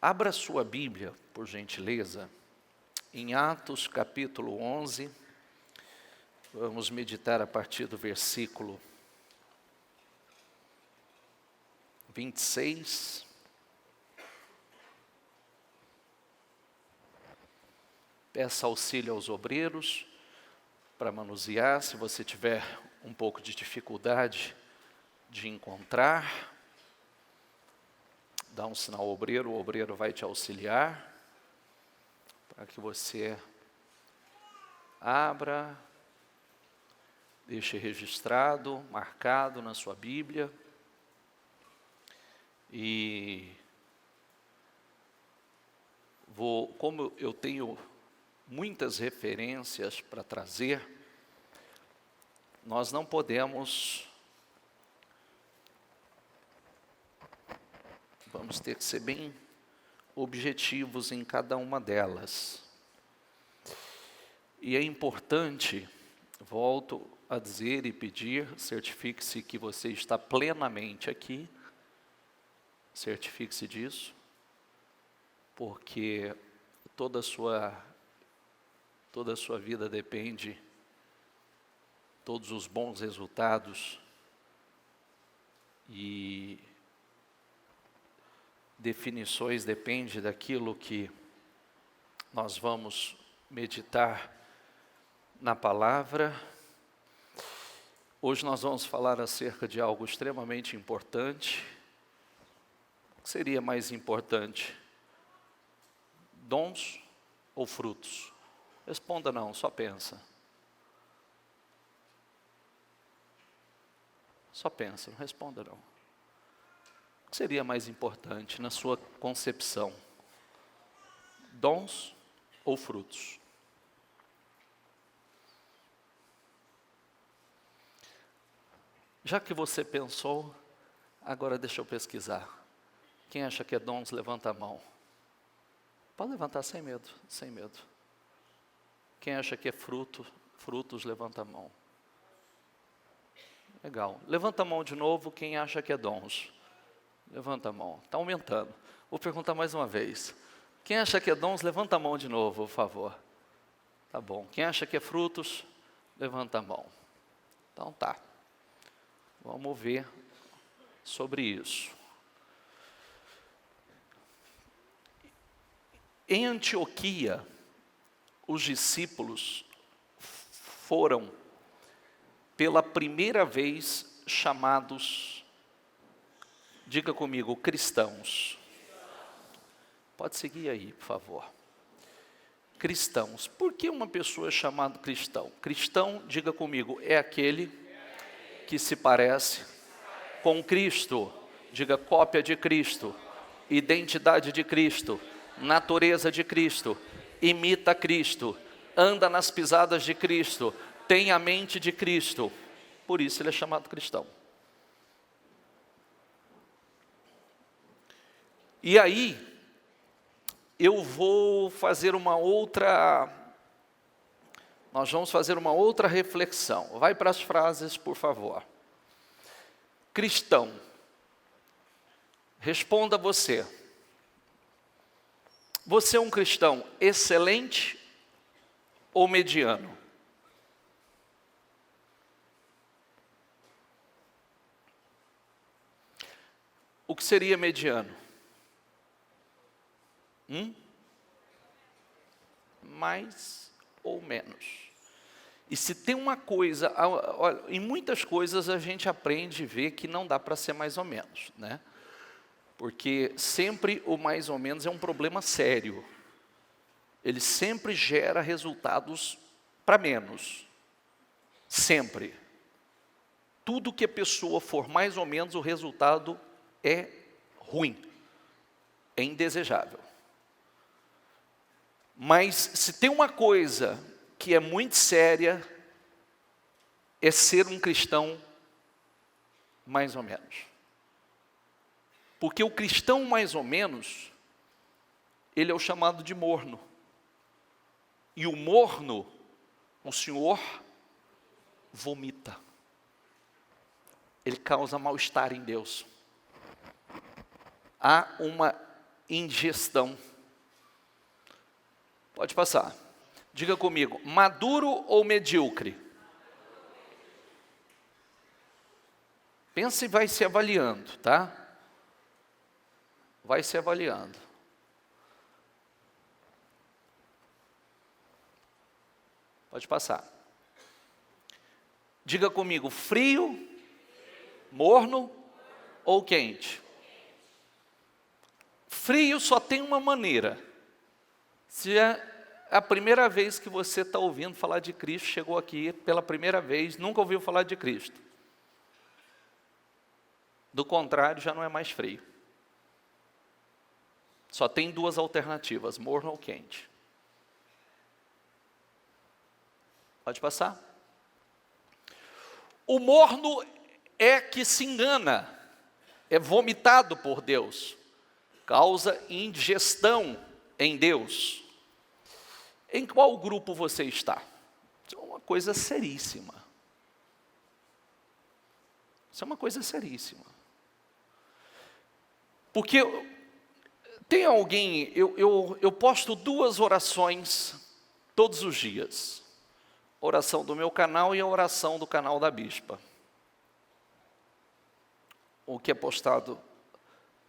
Abra sua Bíblia, por gentileza, em Atos capítulo 11, vamos meditar a partir do versículo 26. Peça auxílio aos obreiros para manusear, se você tiver um pouco de dificuldade de encontrar. Dá um sinal ao obreiro, o obreiro vai te auxiliar, para que você abra, deixe registrado, marcado na sua Bíblia. E como eu tenho muitas referências para trazer, nós não podemos, vamos ter que ser bem objetivos em cada uma delas. E é importante, volto a dizer e pedir, certifique-se que você está plenamente aqui, certifique-se disso, porque toda a sua vida depende, todos os bons resultados e definições depende daquilo que nós vamos meditar na palavra. Hoje nós vamos falar acerca de algo extremamente importante. O que seria mais importante? Dons ou frutos? Responda não, só pensa. Só pensa, não responda não. O que seria mais importante na sua concepção? Dons ou frutos? Já que você pensou, agora deixa eu pesquisar. Quem acha que é dons, levanta a mão. Pode levantar sem medo, sem medo. Quem acha que é frutos, levanta a mão. Legal. Levanta a mão de novo, quem acha que é dons. Levanta a mão, está aumentando. Vou perguntar mais uma vez. Quem acha que é dons, levanta a mão de novo, por favor. Tá bom. Quem acha que é frutos, levanta a mão. Então tá. Vamos ver sobre isso. Em Antioquia, os discípulos foram, pela primeira vez, chamados, diga comigo, cristãos. Pode seguir aí, por favor. Cristãos. Por que uma pessoa é chamada cristão? Cristão, diga comigo, é aquele que se parece com Cristo. Diga cópia de Cristo, identidade de Cristo, natureza de Cristo, imita Cristo, anda nas pisadas de Cristo, tem a mente de Cristo. Por isso ele é chamado cristão. E aí, eu vou fazer nós vamos fazer uma outra reflexão. Vai para as frases, por favor. Cristão. Responda você. Você é um cristão excelente ou mediano? O que seria mediano? Mais ou menos. E se tem uma coisa, olha, em muitas coisas a gente aprende e vê que não dá para ser mais ou menos, né? Porque sempre o mais ou menos é um problema sério. Ele sempre gera resultados para menos. Sempre. Tudo que a pessoa for mais ou menos, o resultado é ruim. É indesejável. Mas se tem uma coisa que é muito séria, é ser um cristão mais ou menos. Porque o cristão mais ou menos, ele é o chamado de morno. E o morno, o Senhor vomita. Ele causa mal-estar em Deus. Há uma ingestão. Pode passar. Diga comigo, maduro ou medíocre? Pensa e vai se avaliando, tá? Vai se avaliando. Pode passar. Diga comigo, frio, morno ou quente? Frio só tem uma maneira. Se é a primeira vez que você está ouvindo falar de Cristo, chegou aqui pela primeira vez, nunca ouviu falar de Cristo. Do contrário, já não é mais frio. Só tem duas alternativas, morno ou quente. Pode passar. O morno é que se engana, é vomitado por Deus, causa indigestão em Deus. Em qual grupo você está? Isso é uma coisa seríssima. Isso é uma coisa seríssima. Porque tem alguém, eu posto 2 orações todos os dias. A oração do meu canal e a oração do canal da Bispa. O que é postado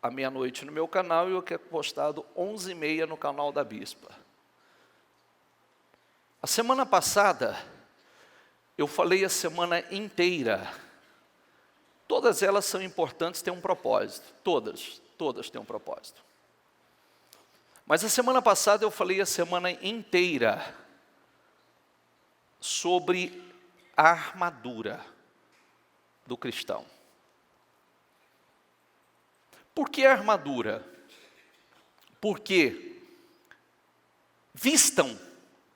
à meia-noite no meu canal e o que é postado 11h30 no canal da Bispa. A semana passada, eu falei a semana inteira. Todas elas são importantes, têm um propósito. Todas têm um propósito. Mas a semana passada eu falei a semana inteira sobre a armadura do cristão. Por que a armadura? Porque vistam,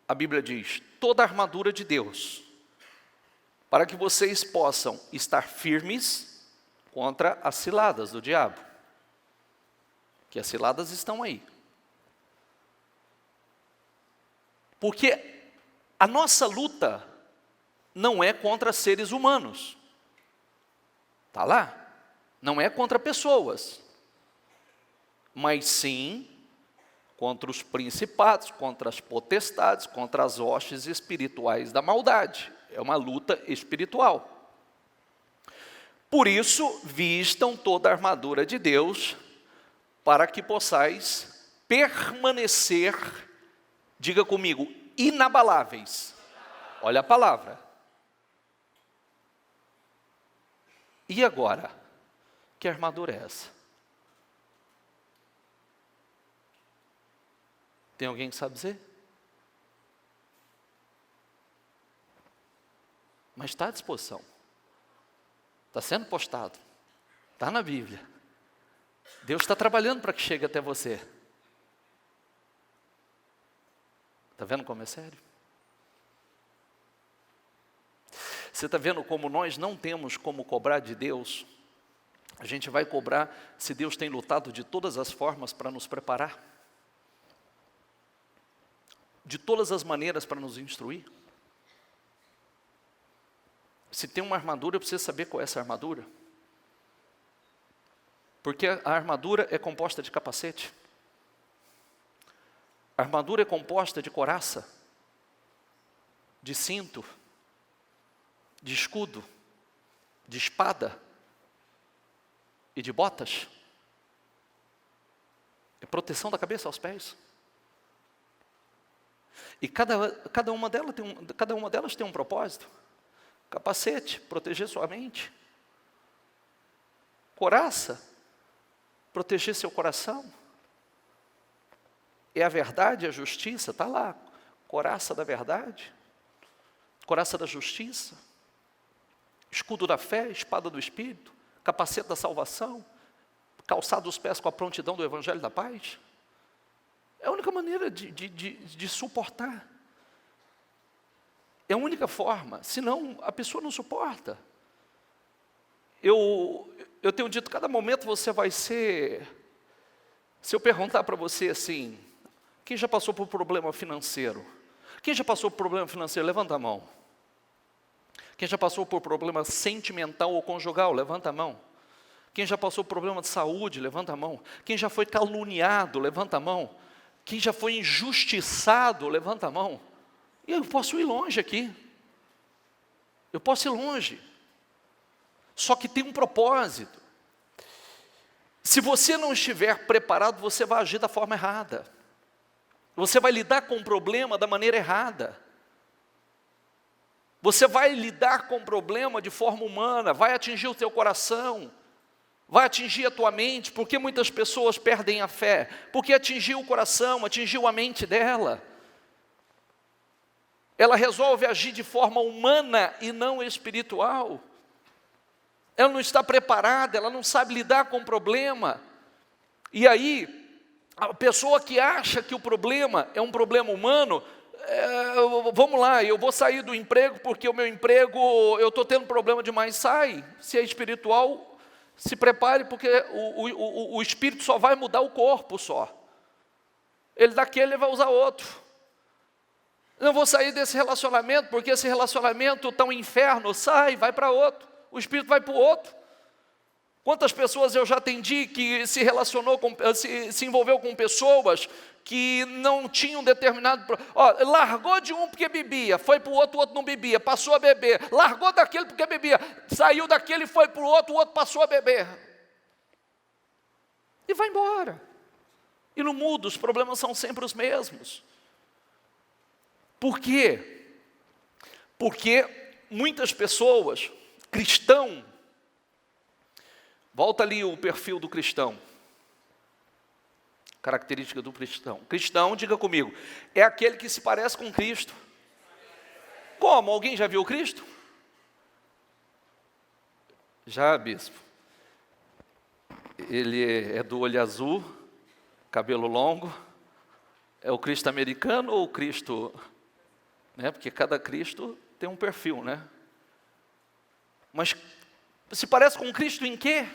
a Bíblia diz, toda a armadura de Deus, para que vocês possam estar firmes contra as ciladas do diabo. Que as ciladas estão aí. Porque a nossa luta não é contra seres humanos. Está lá? Não é contra pessoas. Mas sim contra os principados, contra as potestades, contra as hostes espirituais da maldade. É uma luta espiritual. Por isso, vistam toda a armadura de Deus, para que possais permanecer, diga comigo, inabaláveis. Olha a palavra. E agora? Que armadura é essa? Tem alguém que sabe dizer? Mas está à disposição. Está sendo postado. Está na Bíblia. Deus está trabalhando para que chegue até você. Está vendo como é sério? Você está vendo como nós não temos como cobrar de Deus? A gente vai cobrar se Deus tem lutado de todas as formas para nos preparar? De todas as maneiras para nos instruir? Se tem uma armadura, eu preciso saber qual é essa armadura. Porque a armadura é composta de capacete. A armadura é composta de couraça, de cinto, de escudo, de espada e de botas. É proteção da cabeça aos pés. E cada uma delas tem um propósito. Capacete, proteger sua mente. Couraça, proteger seu coração. É a verdade, a justiça, está lá. Couraça da verdade, couraça da justiça, escudo da fé, espada do Espírito, capacete da salvação, calçado os pés com a prontidão do Evangelho da paz. É a única maneira de suportar. É a única forma, senão a pessoa não suporta. Eu tenho dito, cada momento você vai ser... Se eu perguntar para você assim, quem já passou por problema financeiro? Quem já passou por problema financeiro? Levanta a mão. Quem já passou por problema sentimental ou conjugal? Levanta a mão. Quem já passou por problema de saúde, levanta a mão. Quem já foi caluniado, levanta a mão. Quem já foi injustiçado, levanta a mão. E eu posso ir longe aqui. Eu posso ir longe. Só que tem um propósito. Se você não estiver preparado, você vai agir da forma errada. Você vai lidar com o problema da maneira errada. Você vai lidar com o problema de forma humana, vai atingir o teu coração, vai atingir a tua mente, porque muitas pessoas perdem a fé, porque atingiu o coração, atingiu a mente dela. Ela resolve agir de forma humana e não espiritual. Ela não está preparada, ela não sabe lidar com o problema. E aí, a pessoa que acha que o problema é um problema humano, vamos lá, eu vou sair do emprego porque o meu emprego, eu estou tendo problema demais, sai. Se é espiritual, se prepare porque o espírito só vai mudar o corpo só. Ele daquele ele vai usar outro. Não vou sair desse relacionamento porque esse relacionamento está um inferno, sai, vai para outro. O espírito vai para o outro. Quantas pessoas eu já atendi que se relacionou, se envolveu com pessoas que não tinham determinado... largou de um porque bebia, foi para o outro não bebia, passou a beber. Largou daquele porque bebia, saiu daquele e foi para o outro passou a beber. E vai embora. E não muda, os problemas são sempre os mesmos. Por quê? Porque muitas pessoas, cristão, volta ali o perfil do cristão. Característica do cristão. Cristão, diga comigo, é aquele que se parece com Cristo. Como? Alguém já viu Cristo? Já, bispo. Ele é do olho azul, cabelo longo. É o Cristo americano ou o Cristo... Porque cada Cristo tem um perfil, né? Mas se parece com Cristo em quê?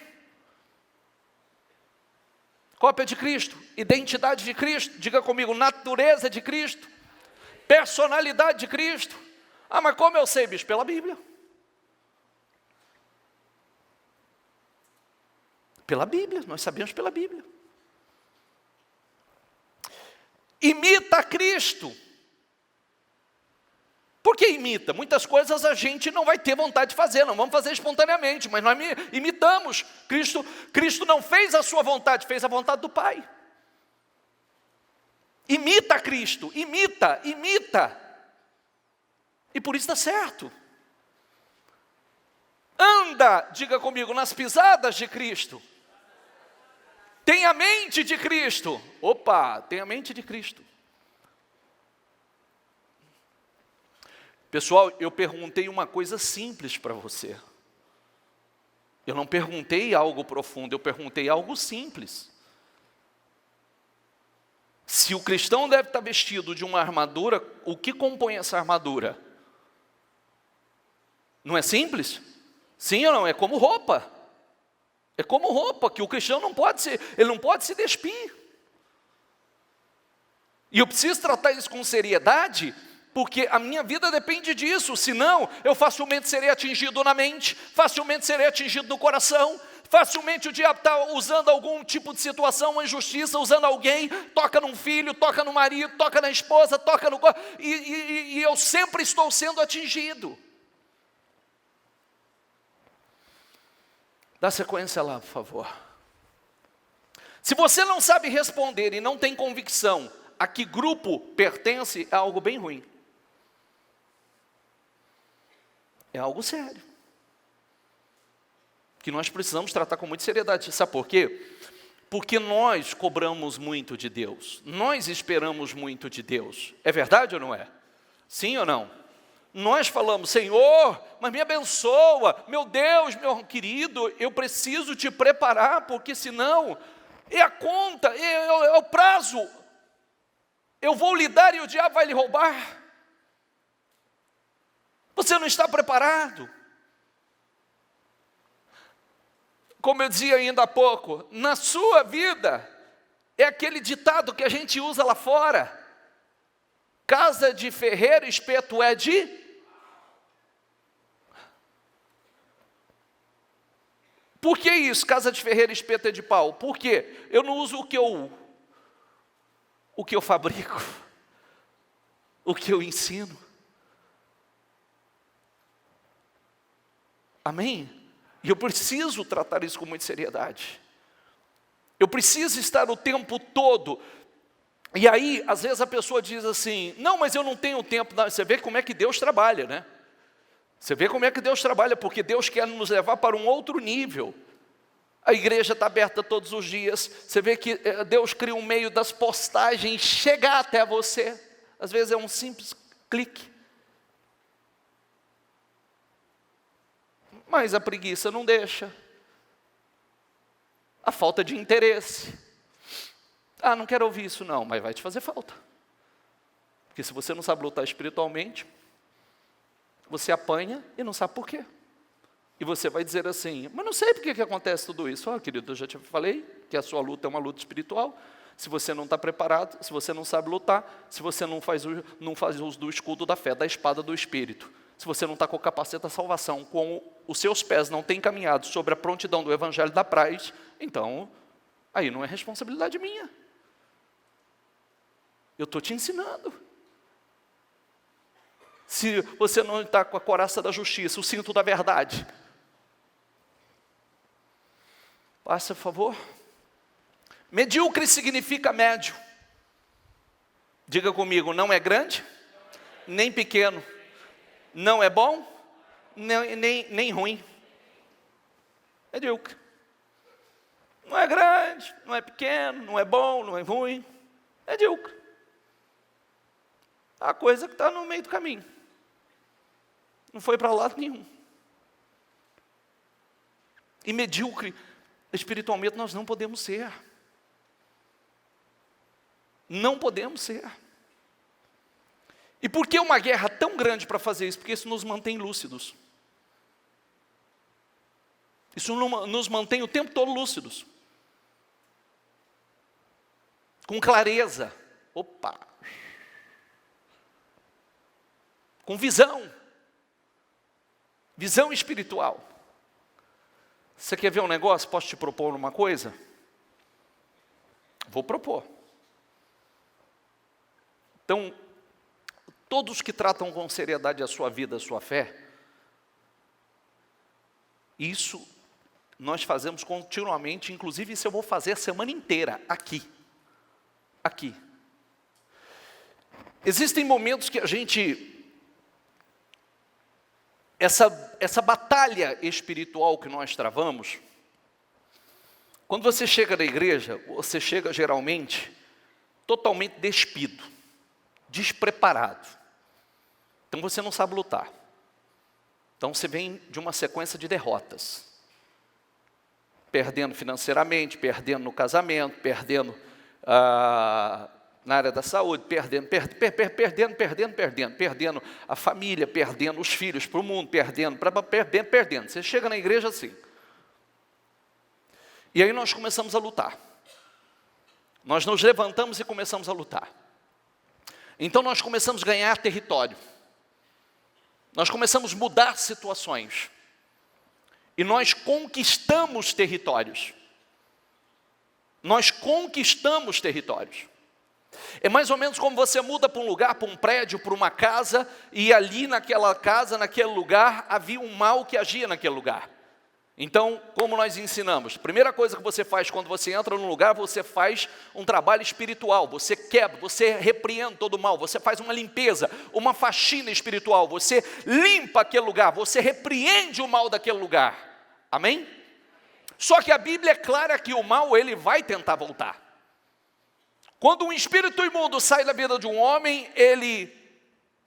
Cópia de Cristo, identidade de Cristo, diga comigo, natureza de Cristo, personalidade de Cristo. Mas como eu sei, bicho? Pela Bíblia. Pela Bíblia, nós sabemos pela Bíblia. Imita Cristo. Por que imita? Muitas coisas a gente não vai ter vontade de fazer, não vamos fazer espontaneamente, mas nós imitamos. Cristo não fez a sua vontade, fez a vontade do Pai. Imita Cristo, imita. E por isso dá certo. Anda, diga comigo, nas pisadas de Cristo. Tem a mente de Cristo. Opa, tem a mente de Cristo. Pessoal, eu perguntei uma coisa simples para você. Eu não perguntei algo profundo, eu perguntei algo simples. Se o cristão deve estar vestido de uma armadura, o que compõe essa armadura? Não é simples? Sim ou não? É como roupa. É como roupa, que o cristão não pode se despir. E eu preciso tratar isso com seriedade, porque a minha vida depende disso, senão eu facilmente serei atingido na mente, facilmente serei atingido no coração, facilmente o diabo está usando algum tipo de situação, uma injustiça, usando alguém, toca num filho, toca no marido, toca na esposa, toca no... E eu sempre estou sendo atingido. Dá sequência lá, por favor. Se você não sabe responder e não tem convicção a que grupo pertence, é algo bem ruim. É algo sério. Que nós precisamos tratar com muita seriedade. Sabe por quê? Porque nós cobramos muito de Deus. Nós esperamos muito de Deus. É verdade ou não é? Sim ou não? Nós falamos, Senhor, mas me abençoa. Meu Deus, meu querido, eu preciso te preparar, porque senão é a conta, é o prazo. Eu vou lhe dar e o diabo vai lhe roubar. Você não está preparado. Como eu dizia ainda há pouco, na sua vida, é aquele ditado que a gente usa lá fora. Casa de ferreiro, espeto é de... Por que isso? Casa de ferreiro, espeto é de pau. Por quê? Eu não uso o que eu fabrico, o que eu ensino. Amém? E eu preciso tratar isso com muita seriedade. Eu preciso estar o tempo todo. E aí, às vezes a pessoa diz assim, não, mas eu não tenho tempo. Você vê como é que Deus trabalha, né? Você vê como é que Deus trabalha, porque Deus quer nos levar para um outro nível. A igreja está aberta todos os dias. Você vê que Deus cria um meio das postagens chegar até você. Às vezes é um simples clique. Mas a preguiça não deixa. A falta de interesse. Ah, não quero ouvir isso não, mas vai te fazer falta. Porque se você não sabe lutar espiritualmente, você apanha e não sabe por quê. E você vai dizer assim, mas não sei por que acontece tudo isso. Querido, eu já te falei que a sua luta é uma luta espiritual. Se você não está preparado, se você não sabe lutar, se você não faz uso do escudo da fé, da espada do Espírito, se você não está com o capacete da salvação, com os seus pés não têm caminhado sobre a prontidão do Evangelho da paz, então, aí não é responsabilidade minha. Eu estou te ensinando. Se você não está com a couraça da justiça, o cinto da verdade, passe, por favor. Medíocre significa médio. Diga comigo, não é grande, nem pequeno. Não é bom, nem ruim. Medíocre. Não é grande, não é pequeno, não é bom, não é ruim. Medíocre. A coisa que está no meio do caminho. Não foi para lado nenhum. E medíocre, espiritualmente, nós não podemos ser. Não podemos ser. E por que uma guerra tão grande para fazer isso? Porque isso nos mantém lúcidos. Isso nos mantém o tempo todo lúcidos. Com clareza. Opa! Com visão. Visão espiritual. Você quer ver um negócio? Posso te propor uma coisa? Vou propor. Então, todos que tratam com seriedade a sua vida, a sua fé, isso nós fazemos continuamente, inclusive isso eu vou fazer a semana inteira, aqui. Aqui. Existem momentos que a gente, essa batalha espiritual que nós travamos, quando você chega na igreja, você chega geralmente totalmente despido, despreparado. Então você não sabe lutar. Então você vem de uma sequência de derrotas. Perdendo financeiramente, perdendo no casamento, perdendo na área da saúde, perdendo a família, perdendo os filhos para o mundo, perdendo. Você chega na igreja assim. E aí nós começamos a lutar. Nós nos levantamos e começamos a lutar. Então nós começamos a ganhar território. Nós começamos a mudar situações. E nós conquistamos territórios. Nós conquistamos territórios. É mais ou menos como você muda para um lugar, para um prédio, para uma casa, e ali naquela casa, naquele lugar, havia um mal que agia naquele lugar. Então, como nós ensinamos? Primeira coisa que você faz quando você entra num lugar, você faz um trabalho espiritual, você quebra, você repreende todo o mal, você faz uma limpeza, uma faxina espiritual, você limpa aquele lugar, você repreende o mal daquele lugar. Amém? Só que a Bíblia é clara que o mal, ele vai tentar voltar. Quando um espírito imundo sai da vida de um homem, ele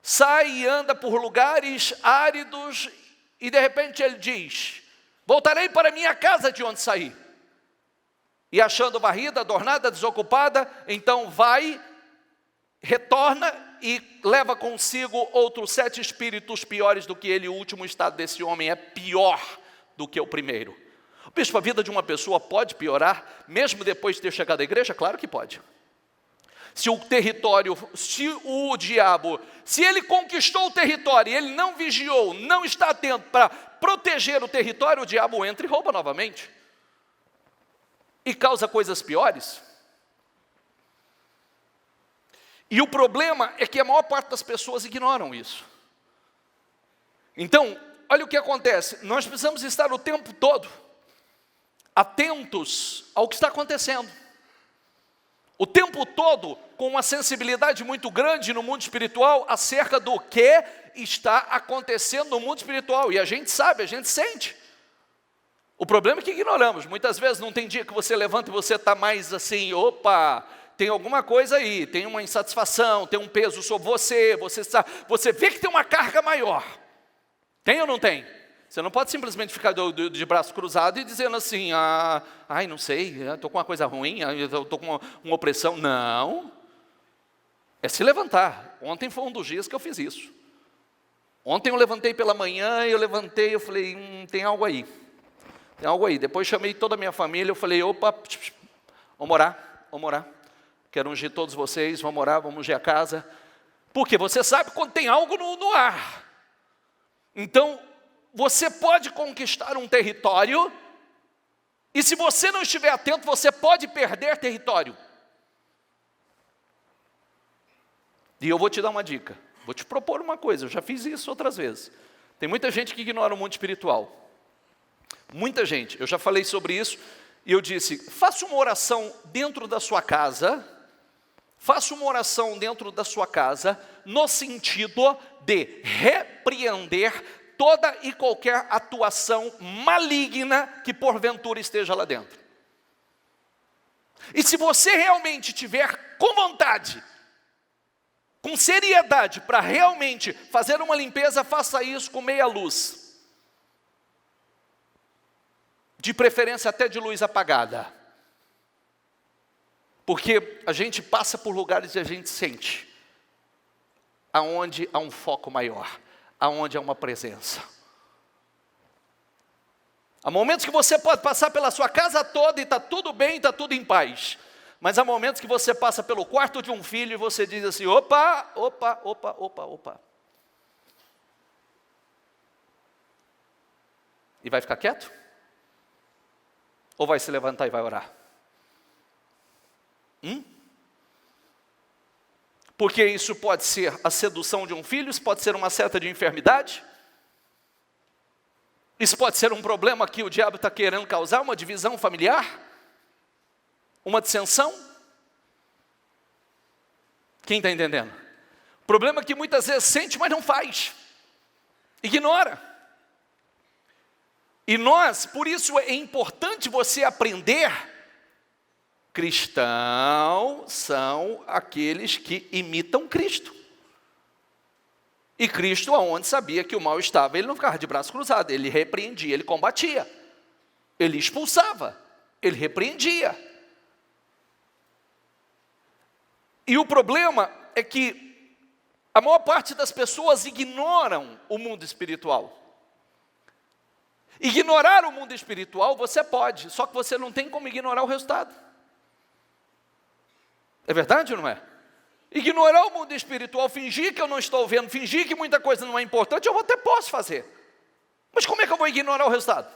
sai e anda por lugares áridos e de repente ele diz: voltarei para minha casa de onde saí. E achando varrida, adornada, desocupada, então vai, retorna e leva consigo outros 7 espíritos piores do que ele. O último estado desse homem é pior do que o primeiro. Bispo, a vida de uma pessoa pode piorar, mesmo depois de ter chegado à igreja? Claro que pode. Se o diabo, se ele conquistou o território e ele não vigiou, não está atento para proteger o território, o diabo entra e rouba novamente. E causa coisas piores. E o problema é que a maior parte das pessoas ignoram isso. Então, olha o que acontece. Nós precisamos estar o tempo todo atentos ao que está acontecendo. O tempo todo com uma sensibilidade muito grande no mundo espiritual acerca do que está acontecendo no mundo espiritual. E a gente sabe, a gente sente. O problema é que ignoramos. Muitas vezes não tem dia que você levanta e você está mais assim, opa, tem alguma coisa aí, tem uma insatisfação, tem um peso sobre você, você vê que tem uma carga maior. Tem ou não tem? Você não pode simplesmente ficar de braço cruzado e dizendo assim, ai, não sei, estou com uma coisa ruim, estou com uma opressão. Não. É se levantar. Ontem foi um dos dias que eu fiz isso. Ontem eu levantei pela manhã, eu falei, tem algo aí. Tem algo aí. Depois chamei toda a minha família, eu falei, opa, vamos orar. Quero ungir todos vocês, vamos orar, vamos ungir a casa. Porque você sabe quando tem algo no ar. Então, você pode conquistar um território, e se você não estiver atento, você pode perder território. E eu vou te dar uma dica, vou te propor uma coisa, eu já fiz isso outras vezes. Tem muita gente que ignora o mundo espiritual. Muita gente, eu já falei sobre isso, e eu disse, faça uma oração dentro da sua casa, no sentido de repreender toda e qualquer atuação maligna que porventura esteja lá dentro. E se você realmente tiver com vontade, com seriedade, para realmente fazer uma limpeza, faça isso com meia luz. De preferência até de luz apagada. Porque a gente passa por lugares e a gente sente aonde há um foco maior, aonde há uma presença. Há momentos que você pode passar pela sua casa toda e está tudo bem, está tudo em paz. Mas há momentos que você passa pelo quarto de um filho e você diz assim, opa. E vai ficar quieto? Ou vai se levantar e vai orar? Porque isso pode ser a sedução de um filho, isso pode ser uma seta de enfermidade, isso pode ser um problema que o diabo está querendo causar, uma divisão familiar, uma dissensão. Quem está entendendo? O problema é que muitas vezes sente, mas não faz, ignora. E por isso é importante você aprender. Cristãos são aqueles que imitam Cristo. E Cristo, aonde sabia que o mal estava, ele não ficava de braço cruzado, ele repreendia, ele combatia, ele expulsava, ele repreendia. E o problema é que a maior parte das pessoas ignoram o mundo espiritual. Ignorar o mundo espiritual você pode, só que você não tem como ignorar o resultado. É verdade ou não é? Ignorar o mundo espiritual, fingir que eu não estou vendo, fingir que muita coisa não é importante, eu até posso fazer. Mas como é que eu vou ignorar o resultado?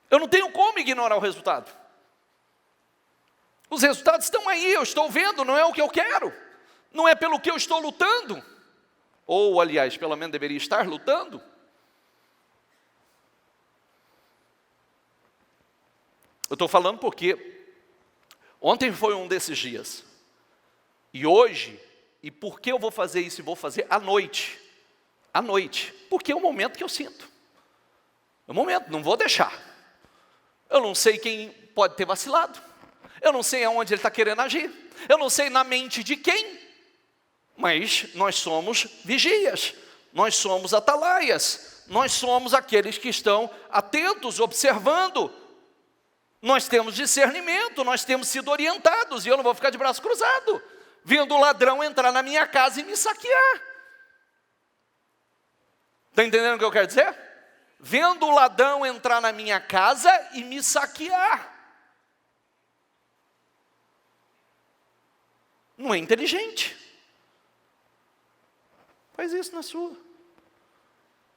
Eu não tenho como ignorar o resultado. Os resultados estão aí, eu estou vendo, não é o que eu quero. Não é pelo que eu estou lutando. Ou, aliás, pelo menos deveria estar lutando. Eu estou falando porque ontem foi um desses dias. E hoje, e por que eu vou fazer isso? E vou fazer à noite. À noite. Porque é o momento que eu sinto. É o momento, não vou deixar. Eu não sei quem pode ter vacilado. Eu não sei aonde ele está querendo agir. Eu não sei na mente de quem. Mas nós somos vigias. Nós somos atalaias. Nós somos aqueles que estão atentos, observando. Nós temos discernimento, nós temos sido orientados, e eu não vou ficar de braço cruzado, vendo o ladrão entrar na minha casa e me saquear. Está entendendo o que eu quero dizer? Vendo o ladrão entrar na minha casa e me saquear. Não é inteligente. Faz isso na sua.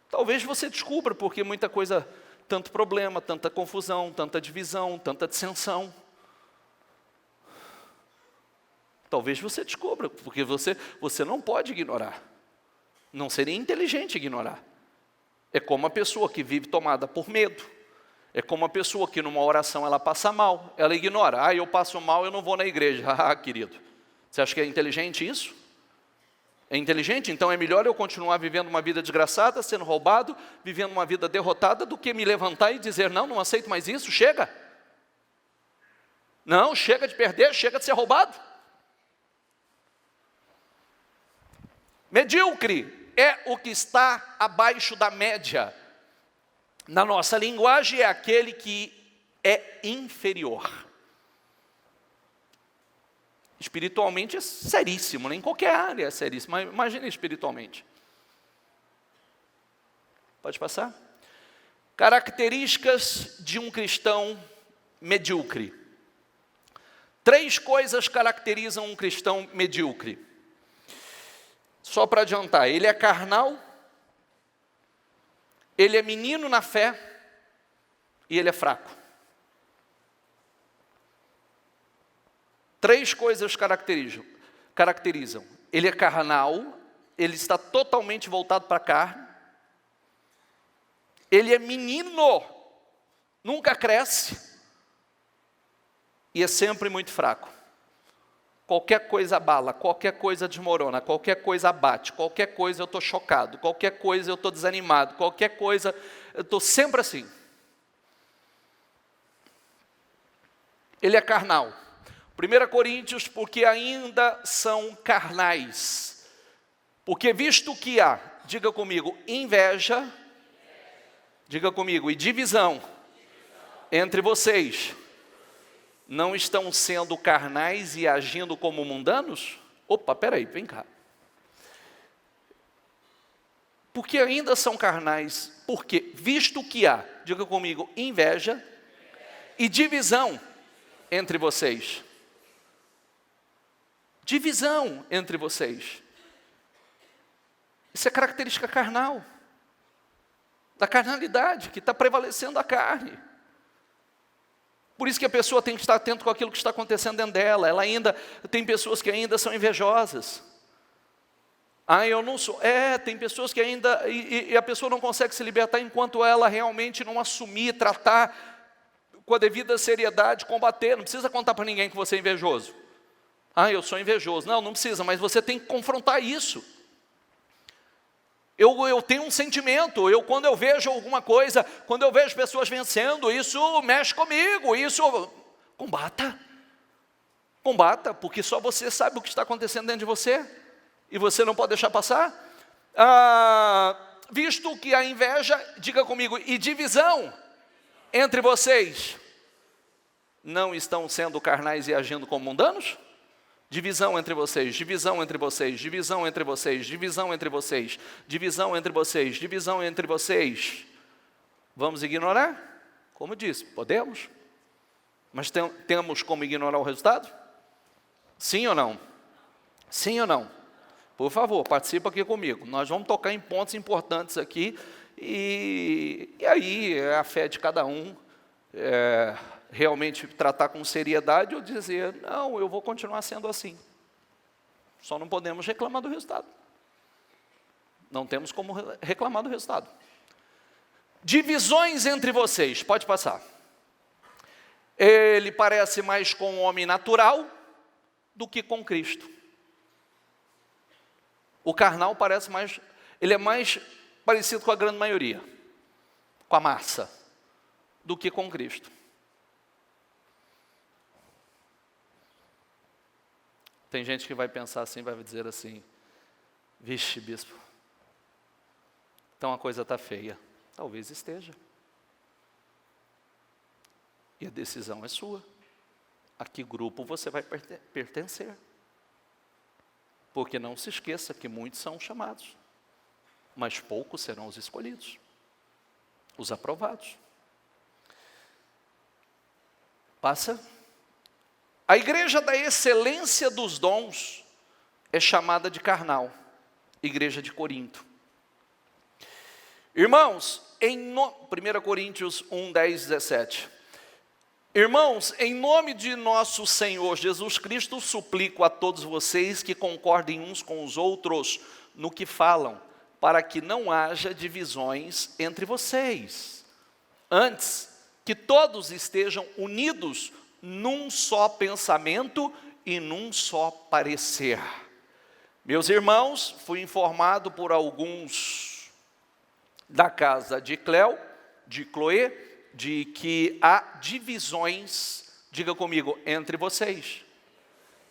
Talvez você descubra, porque muita coisa, tanto problema, tanta confusão, tanta divisão, tanta dissensão. Talvez você descubra, porque você não pode ignorar. Não seria inteligente ignorar. É como a pessoa que vive tomada por medo. É como a pessoa que numa oração ela passa mal, ela ignora. Ah, eu passo mal, eu não vou na igreja. Ah, querido, você acha que é inteligente isso? É inteligente? Então é melhor eu continuar vivendo uma vida desgraçada, sendo roubado, vivendo uma vida derrotada, do que me levantar e dizer, não, não aceito mais isso, chega. Não, chega de perder, chega de ser roubado. Medíocre é o que está abaixo da média. Na nossa linguagem é aquele que é inferior. Espiritualmente é seríssimo, né? Em qualquer área é seríssimo, mas imagine espiritualmente. Pode passar? Características de um cristão medíocre. 3 coisas caracterizam um cristão medíocre. Só para adiantar, ele é carnal, ele é menino na fé e ele é fraco. 3 coisas caracterizam. Ele é carnal, ele está totalmente voltado para a carne. Ele é menino, nunca cresce e é sempre muito fraco. Qualquer coisa abala, qualquer coisa desmorona, qualquer coisa abate, qualquer coisa eu estou chocado, qualquer coisa eu estou desanimado, qualquer coisa, eu estou sempre assim. Ele é carnal. 1 Coríntios, porque ainda são carnais. Porque visto que há, diga comigo, inveja, diga comigo, e divisão entre vocês, não estão sendo carnais e agindo como mundanos? Opa, peraí, vem cá. Porque ainda são carnais, porque visto que há, diga comigo, inveja e divisão entre vocês. Divisão entre vocês. Isso é característica carnal. Da carnalidade, que está prevalecendo a carne. Por isso que a pessoa tem que estar atento com aquilo que está acontecendo dentro dela. Ela ainda, tem pessoas que ainda são invejosas. Ah, eu não sou. Tem pessoas que ainda, e a pessoa não consegue se libertar enquanto ela realmente não assumir, tratar com a devida seriedade, combater. Não precisa contar para ninguém que você é invejoso. Ah, eu sou invejoso. Não, não precisa, mas você tem que confrontar isso. Eu tenho um sentimento, quando eu vejo alguma coisa, quando eu vejo pessoas vencendo, isso mexe comigo, combata, porque só você sabe o que está acontecendo dentro de você, e você não pode deixar passar. Visto que a inveja, diga comigo, e divisão entre vocês, não estão sendo carnais e agindo como mundanos? Divisão entre vocês, divisão entre vocês, divisão entre vocês, divisão entre vocês, divisão entre vocês, divisão entre vocês. Vamos ignorar? Como disse, podemos? Mas temos como ignorar o resultado? Sim ou não? Sim ou não? Por favor, participa aqui comigo. Nós vamos tocar em pontos importantes aqui. E aí é a fé de cada um. Realmente tratar com seriedade ou dizer, não, eu vou continuar sendo assim. Só não podemos reclamar do resultado. Não temos como reclamar do resultado. Divisões entre vocês, pode passar. Ele parece mais com o homem natural do que com Cristo. O carnal parece mais, ele é mais parecido com a grande maioria, com a massa, do que com Cristo. Tem gente que vai pensar assim, vai dizer assim, vixe, bispo, então a coisa está feia. Talvez esteja. E a decisão é sua. A que grupo você vai pertencer? Porque não se esqueça que muitos são chamados, mas poucos serão os escolhidos, os aprovados. Passa. A igreja da excelência dos dons é chamada de carnal, igreja de Corinto. Irmãos, 1 Coríntios 1, 10, 17. Irmãos, em nome de nosso Senhor Jesus Cristo, suplico a todos vocês que concordem uns com os outros no que falam, para que não haja divisões entre vocês. Antes, que todos estejam unidos num só pensamento e num só parecer. Meus irmãos, fui informado por alguns da casa de Cloé, de que há divisões, diga comigo, entre vocês.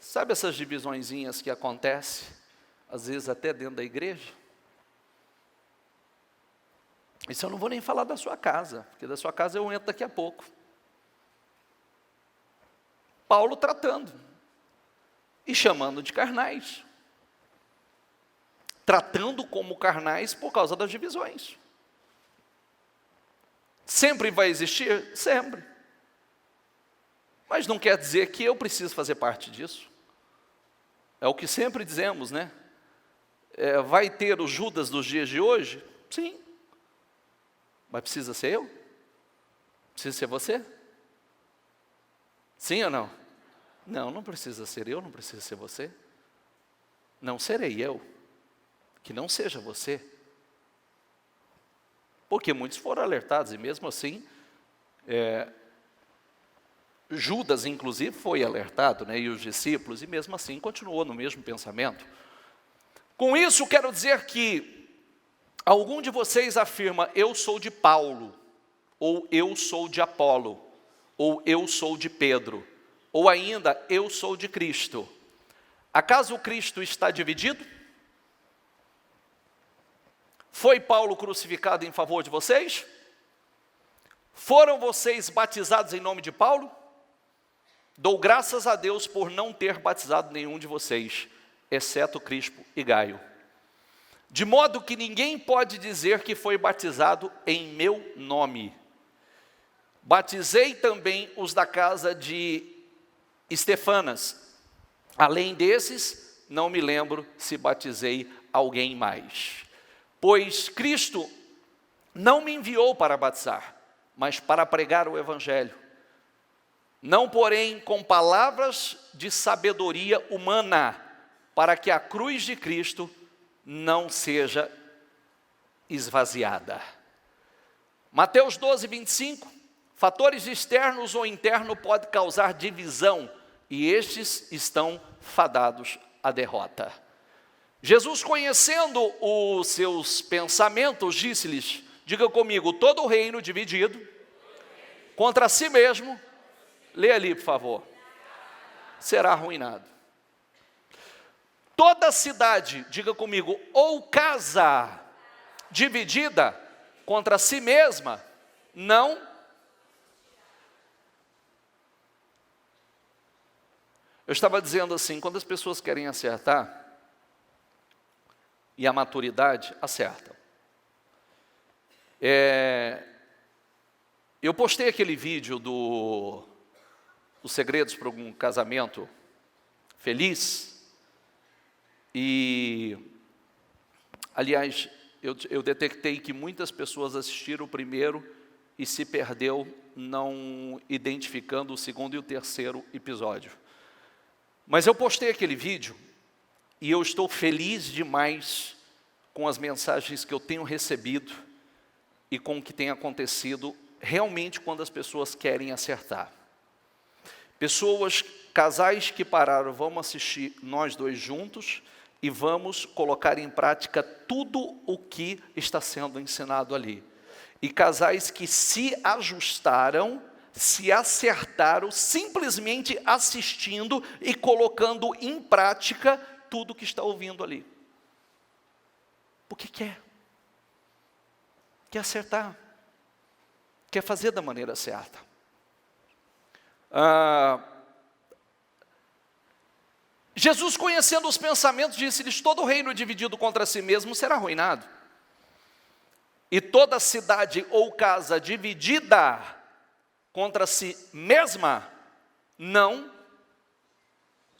Sabe essas divisõezinhas que acontecem, às vezes até dentro da igreja? Isso eu não vou nem falar da sua casa, porque da sua casa eu entro daqui a pouco. Paulo tratando e chamando de carnais. Tratando como carnais por causa das divisões. Sempre vai existir? Sempre. Mas não quer dizer que eu preciso fazer parte disso. É o que sempre dizemos, né? Vai ter o Judas dos dias de hoje? Sim. Mas precisa ser eu? Precisa ser você? Sim ou não? Não, não precisa ser eu, não precisa ser você. Não serei eu. Que não seja você. Porque muitos foram alertados, e mesmo assim, Judas, inclusive, foi alertado, né, e os discípulos, e mesmo assim continuou no mesmo pensamento. Com isso, quero dizer que algum de vocês afirma, eu sou de Paulo, ou eu sou de Apolo, ou eu sou de Pedro, ou ainda, eu sou de Cristo. Acaso Cristo está dividido? Foi Paulo crucificado em favor de vocês? Foram vocês batizados em nome de Paulo? Dou graças a Deus por não ter batizado nenhum de vocês, exceto Crispo e Gaio. De modo que ninguém pode dizer que foi batizado em meu nome. Batizei também os da casa de Estefanas. Além desses, não me lembro se batizei alguém mais. Pois Cristo não me enviou para batizar, mas para pregar o Evangelho. Não, porém, com palavras de sabedoria humana, para que a cruz de Cristo não seja esvaziada. Mateus 12, 25. Fatores externos ou internos podem causar divisão, e estes estão fadados à derrota. Jesus, conhecendo os seus pensamentos, disse-lhes, diga comigo, todo reino dividido contra si mesmo, lê ali por favor, será arruinado. Toda cidade, diga comigo, ou casa dividida contra si mesma, não. Eu estava dizendo assim, quando as pessoas querem acertar, e a maturidade acerta. Eu postei aquele vídeo dos segredos para um casamento feliz, e, aliás, eu detectei que muitas pessoas assistiram o primeiro e se perdeu não identificando o segundo e o terceiro episódio. Mas eu postei aquele vídeo, e eu estou feliz demais com as mensagens que eu tenho recebido e com o que tem acontecido realmente quando as pessoas querem acertar. Casais que pararam, vamos assistir nós dois juntos e vamos colocar em prática tudo o que está sendo ensinado ali. E casais que se ajustaram, se acertaram, simplesmente assistindo e colocando em prática tudo que está ouvindo ali. Porque quer acertar, quer fazer da maneira certa. Jesus, conhecendo os pensamentos, disse-lhes, todo reino dividido contra si mesmo será arruinado. E toda cidade ou casa dividida contra si mesma não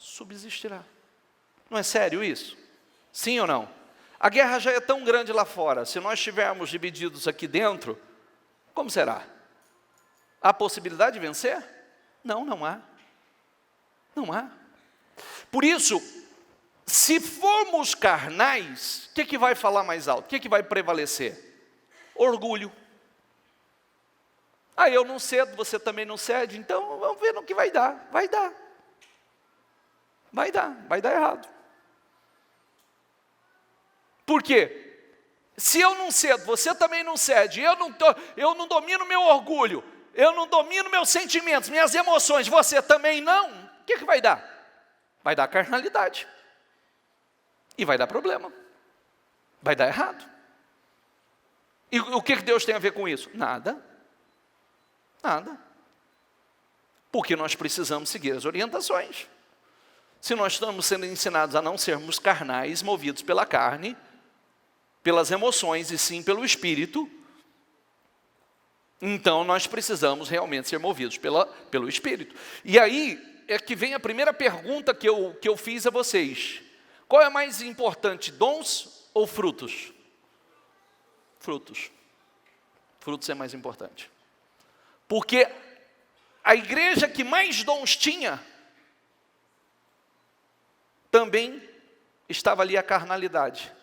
subsistirá. Não é sério isso? Sim ou não? A guerra já é tão grande lá fora. Se nós estivermos divididos aqui dentro, como será? Há possibilidade de vencer? Não, não há. Não há. Por isso, se formos carnais, o que vai falar mais alto? O que vai prevalecer? Orgulho. Eu não cedo, você também não cede, então vamos ver no que vai dar. Vai dar. Vai dar errado. Por quê? Se eu não cedo, você também não cede, eu não domino meu orgulho, eu não domino meus sentimentos, minhas emoções, você também não, o que vai dar? Vai dar carnalidade. E vai dar problema. Vai dar errado. E o que Deus tem a ver com isso? Nada. Nada. Porque nós precisamos seguir as orientações. Se nós estamos sendo ensinados a não sermos carnais, movidos pela carne, pelas emoções e sim pelo Espírito, então nós precisamos realmente ser movidos pelo Espírito. E aí é que vem a primeira pergunta que eu fiz a vocês. Qual é mais importante, dons ou frutos? Frutos. Frutos é mais importante. Porque a igreja que mais dons tinha, também estava ali a carnalidade.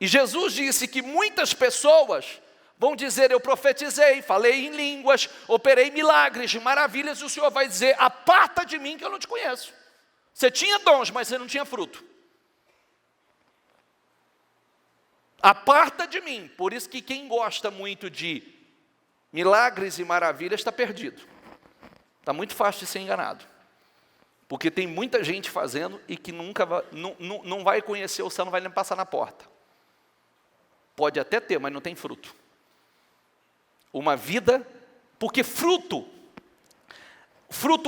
E Jesus disse que muitas pessoas vão dizer, eu profetizei, falei em línguas, operei milagres, maravilhas, e o Senhor vai dizer, aparta de mim que eu não te conheço. Você tinha dons, mas você não tinha fruto. Aparta de mim. Por isso que quem gosta muito de milagres e maravilhas está perdido. Está muito fácil de ser enganado. Porque tem muita gente fazendo e que nunca não vai conhecer o céu, não vai nem passar na porta. Pode até ter, mas não tem fruto. Uma vida, porque fruto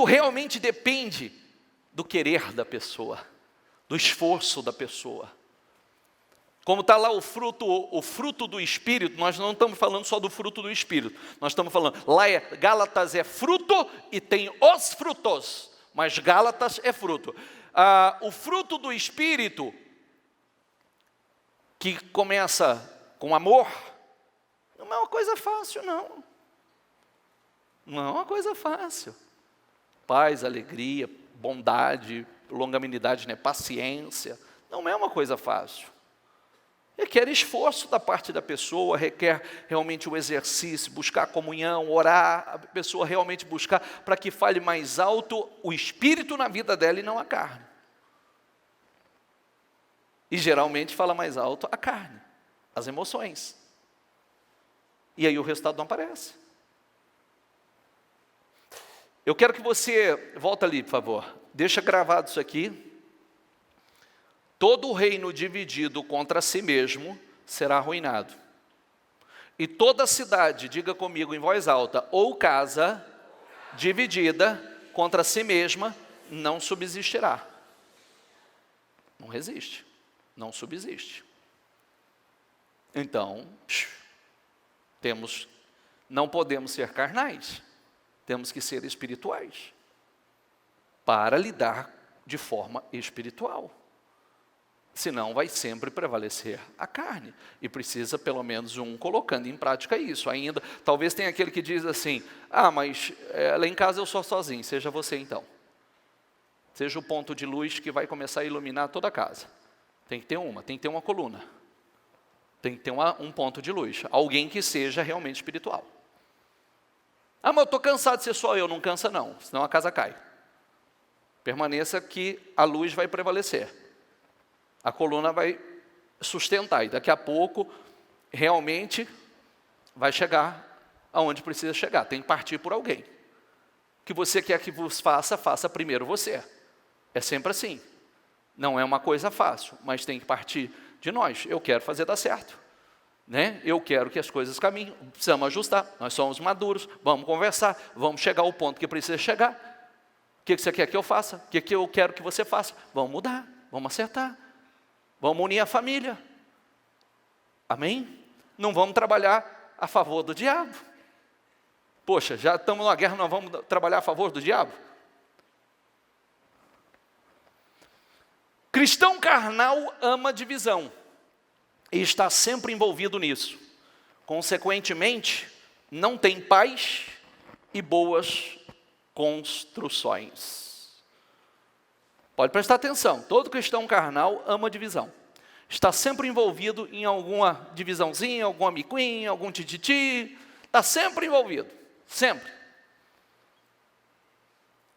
realmente depende do querer da pessoa, do esforço da pessoa. Como está lá o fruto do Espírito, nós não estamos falando só do fruto do Espírito. Nós estamos falando, lá Gálatas é fruto e tem os frutos, mas Gálatas é fruto. O fruto do Espírito, que começa com amor, não é uma coisa fácil, não. Não é uma coisa fácil. Paz, alegria, bondade, longanimidade, paciência, não é uma coisa fácil. Requer esforço da parte da pessoa, requer realmente o exercício, buscar comunhão, orar, a pessoa realmente buscar para que fale mais alto o Espírito na vida dela e não a carne. E geralmente fala mais alto a carne, as emoções. E aí o resultado não aparece. Eu quero que você, volta ali por favor, deixa gravado isso aqui. Todo reino dividido contra si mesmo será arruinado. E toda cidade, diga comigo em voz alta, ou casa dividida contra si mesma, não subsistirá. Não resiste, não subsiste. Então, não podemos ser carnais, temos que ser espirituais, para lidar de forma espiritual. Senão vai sempre prevalecer a carne. E precisa pelo menos colocando em prática isso. Ainda, talvez tenha aquele que diz assim, mas lá em casa eu sou sozinho, seja você então. Seja o ponto de luz que vai começar a iluminar toda a casa. Tem que ter uma coluna. Tem que ter um ponto de luz. Alguém que seja realmente espiritual. Mas eu estou cansado de ser só eu, não cansa não, senão a casa cai. Permaneça que a luz vai prevalecer. A coluna vai sustentar e daqui a pouco realmente vai chegar aonde precisa chegar. Tem que partir por alguém. O que você quer que vos faça, faça primeiro você. É sempre assim. Não é uma coisa fácil, mas tem que partir de nós. Eu quero fazer dar certo. Eu quero que as coisas caminhem. Precisamos ajustar. Nós somos maduros. Vamos conversar. Vamos chegar ao ponto que precisa chegar. O que você quer que eu faça? O que eu quero que você faça? Vamos mudar. Vamos acertar. Vamos unir a família. Amém? Não vamos trabalhar a favor do diabo. Poxa, já estamos numa guerra, nós vamos trabalhar a favor do diabo? Cristão carnal ama divisão e está sempre envolvido nisso. Consequentemente, não tem paz e boas construções. Pode prestar atenção, todo cristão carnal ama divisão. Está sempre envolvido em alguma divisãozinha, algum amiquinho, algum tititi. Está sempre envolvido, sempre.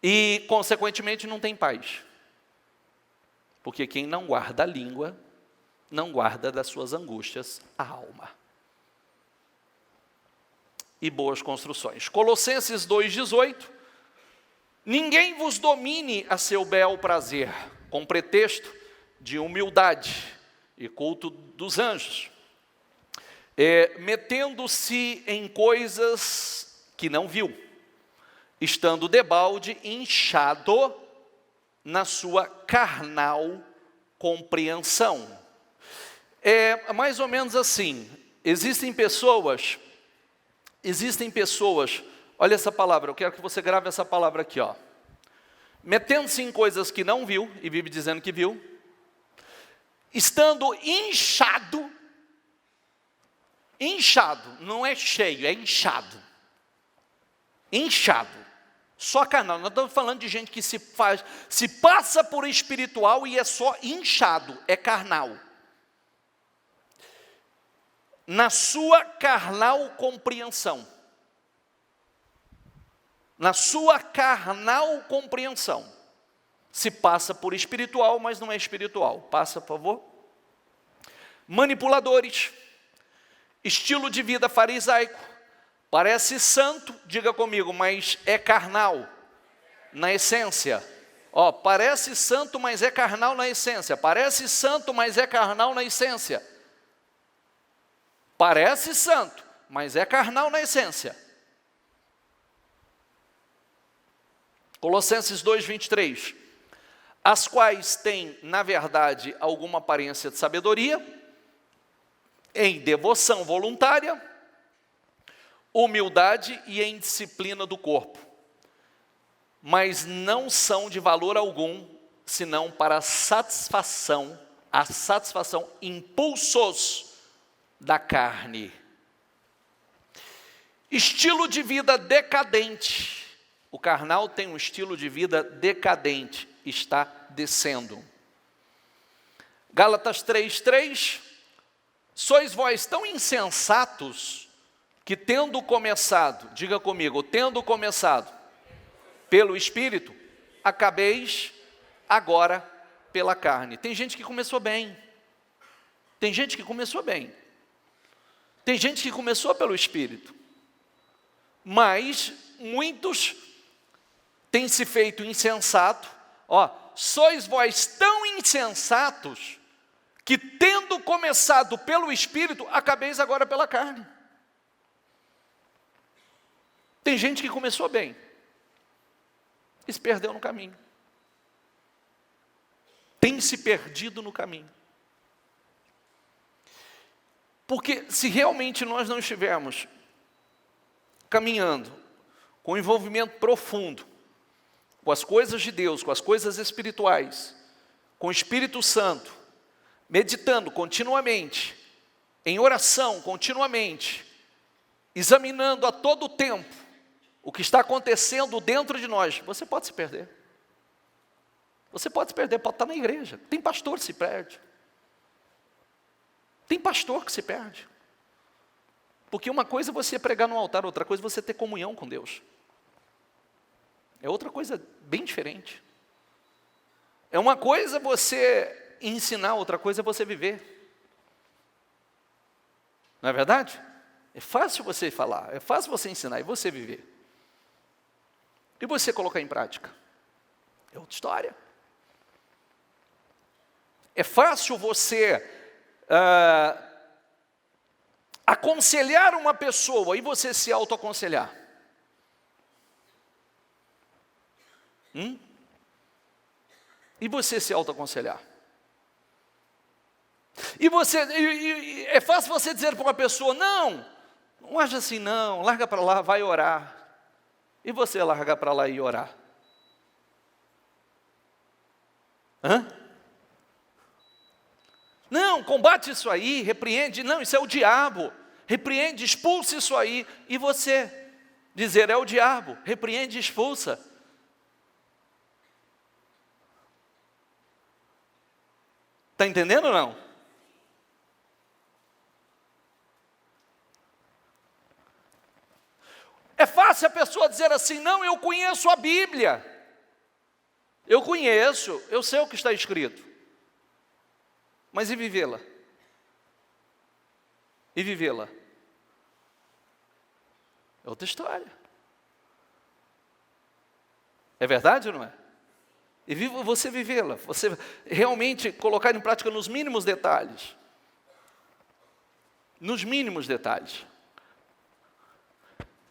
E, consequentemente, não tem paz. Porque quem não guarda a língua, não guarda das suas angústias a alma. E boas construções. Colossenses 2,18. Ninguém vos domine a seu bel prazer, com pretexto de humildade e culto dos anjos, metendo-se em coisas que não viu, estando debalde inchado na sua carnal compreensão. É mais ou menos assim, existem pessoas, olha essa palavra, eu quero que você grave essa palavra aqui, ó. Metendo-se em coisas que não viu, e vive dizendo que viu, estando inchado, não é cheio, é inchado, só carnal. Nós estamos falando de gente que se passa por espiritual e é só inchado, é carnal. Na sua carnal compreensão. Na sua carnal compreensão. Se passa por espiritual, mas não é espiritual. Passa, por favor. Manipuladores. Estilo de vida farisaico. Parece santo, diga comigo, mas é carnal na essência. Ó, parece santo, mas é carnal na essência. Parece santo, mas é carnal na essência. Parece santo, mas é carnal na essência. Colossenses 2,23. As quais têm, na verdade, alguma aparência de sabedoria, em devoção voluntária, humildade e em disciplina do corpo, mas não são de valor algum, senão para a satisfação impulsos da carne. Estilo de vida decadente. O carnal tem um estilo de vida decadente, está descendo. Gálatas 3,3. Sois vós tão insensatos que tendo começado, diga comigo, tendo começado pelo Espírito, acabeis agora pela carne. Tem gente que começou bem. Tem gente que começou bem. Tem gente que começou pelo Espírito. Mas muitos têm se feito insensato. Ó, sois vós tão insensatos que tendo começado pelo Espírito, acabeis agora pela carne. Tem gente que começou bem e se perdeu no caminho. Tem se perdido no caminho. Porque se realmente nós não estivermos caminhando com envolvimento profundo com as coisas de Deus, com as coisas espirituais, com o Espírito Santo, meditando continuamente, em oração continuamente, examinando a todo tempo o que está acontecendo dentro de nós, você pode se perder. Você pode se perder, pode estar na igreja. Tem pastor que se perde. Tem pastor que se perde. Porque uma coisa é você pregar no altar, outra coisa é você ter comunhão com Deus. É outra coisa bem diferente. É uma coisa você ensinar, outra coisa é você viver. Não é verdade? É fácil você falar, é fácil você ensinar e você viver. E você colocar em prática? É outra história. É fácil você aconselhar uma pessoa e você se autoaconselhar. E você se autoaconselhar. E é fácil você dizer para uma pessoa, não age assim não, larga para lá, vai orar. E você largar para lá e orar? Não, combate isso aí, repreende. Não, isso é o diabo. Repreende, expulsa isso aí. E você dizer, é o diabo, repreende e expulsa. Está entendendo ou não? É fácil a pessoa dizer assim, não, eu conheço a Bíblia. Eu conheço, eu sei o que está escrito. Mas e vivê-la? E vivê-la? É outra história. É verdade ou não é? E você vivê-la, você realmente colocar em prática nos mínimos detalhes. Nos mínimos detalhes.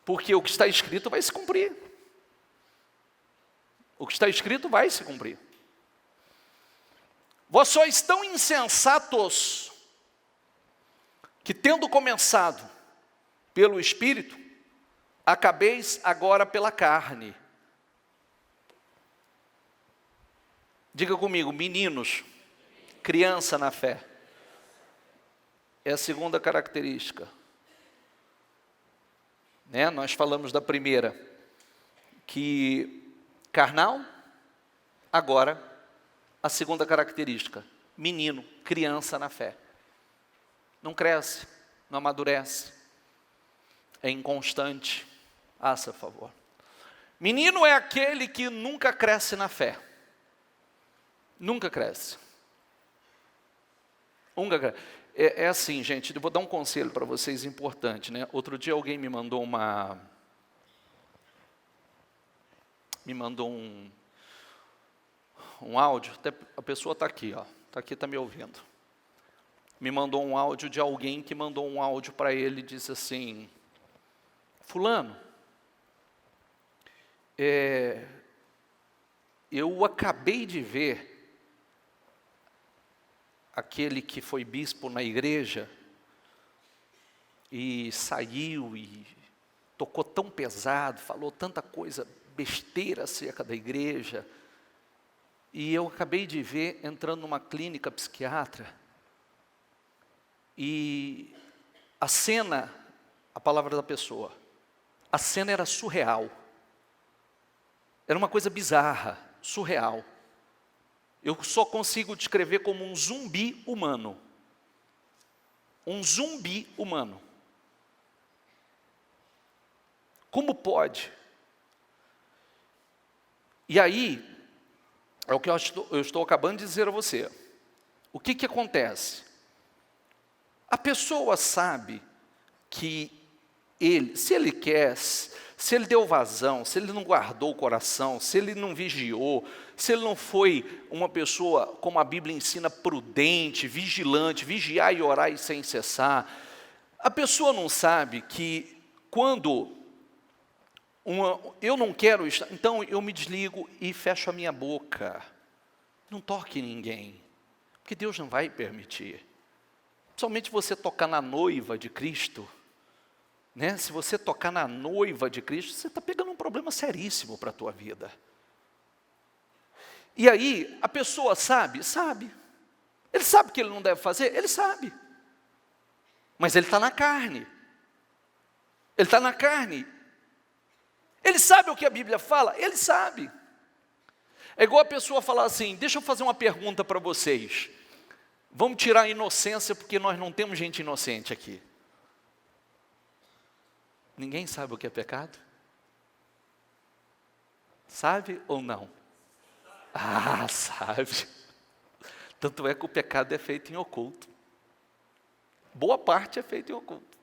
Porque o que está escrito vai se cumprir. O que está escrito vai se cumprir. Vós sois tão insensatos, que tendo começado pelo Espírito, acabeis agora pela carne. Diga comigo, meninos, criança na fé. É a segunda característica. Nós falamos da primeira, que carnal, agora a segunda característica, menino, criança na fé. Não cresce, não amadurece, é inconstante. Faça favor. Menino é aquele que nunca cresce na fé. Nunca cresce. Nunca cresce. É assim, gente, eu vou dar um conselho para vocês importante, né? Outro dia alguém me mandou um áudio, até a pessoa está aqui, ó, está me ouvindo. Me mandou um áudio de alguém que mandou um áudio para ele e disse assim, fulano, eu acabei de ver aquele que foi bispo na igreja e saiu e tocou tão pesado, falou tanta coisa besteira acerca da igreja, e eu acabei de ver entrando numa clínica psiquiatra, e a cena, a palavra da pessoa, a cena era surreal, era uma coisa bizarra, surreal. Eu só consigo descrever como um zumbi humano. Um zumbi humano. Como pode? E aí, é o que eu estou acabando de dizer a você. O que acontece? A pessoa sabe que se ele quer, se ele deu vazão, se ele não guardou o coração, se ele não vigiou, se ele não foi uma pessoa, como a Bíblia ensina, prudente, vigilante, vigiar e orar e sem cessar, a pessoa não sabe que quando eu não quero estar, então eu me desligo e fecho a minha boca, não toque ninguém, porque Deus não vai permitir. Somente você tocar na noiva de Cristo, né? Se você tocar na noiva de Cristo, você está pegando um problema seríssimo para a tua vida. E aí, a pessoa sabe. Ele sabe o que ele não deve fazer? Ele sabe. Mas ele está na carne. Ele está na carne. Ele sabe o que a Bíblia fala? Ele sabe. É igual a pessoa falar assim, deixa eu fazer uma pergunta para vocês. Vamos tirar a inocência, porque nós não temos gente inocente aqui. Ninguém sabe o que é pecado? Sabe ou não? Ah, sabe. Tanto é que o pecado é feito em oculto. Boa parte é feita em oculto.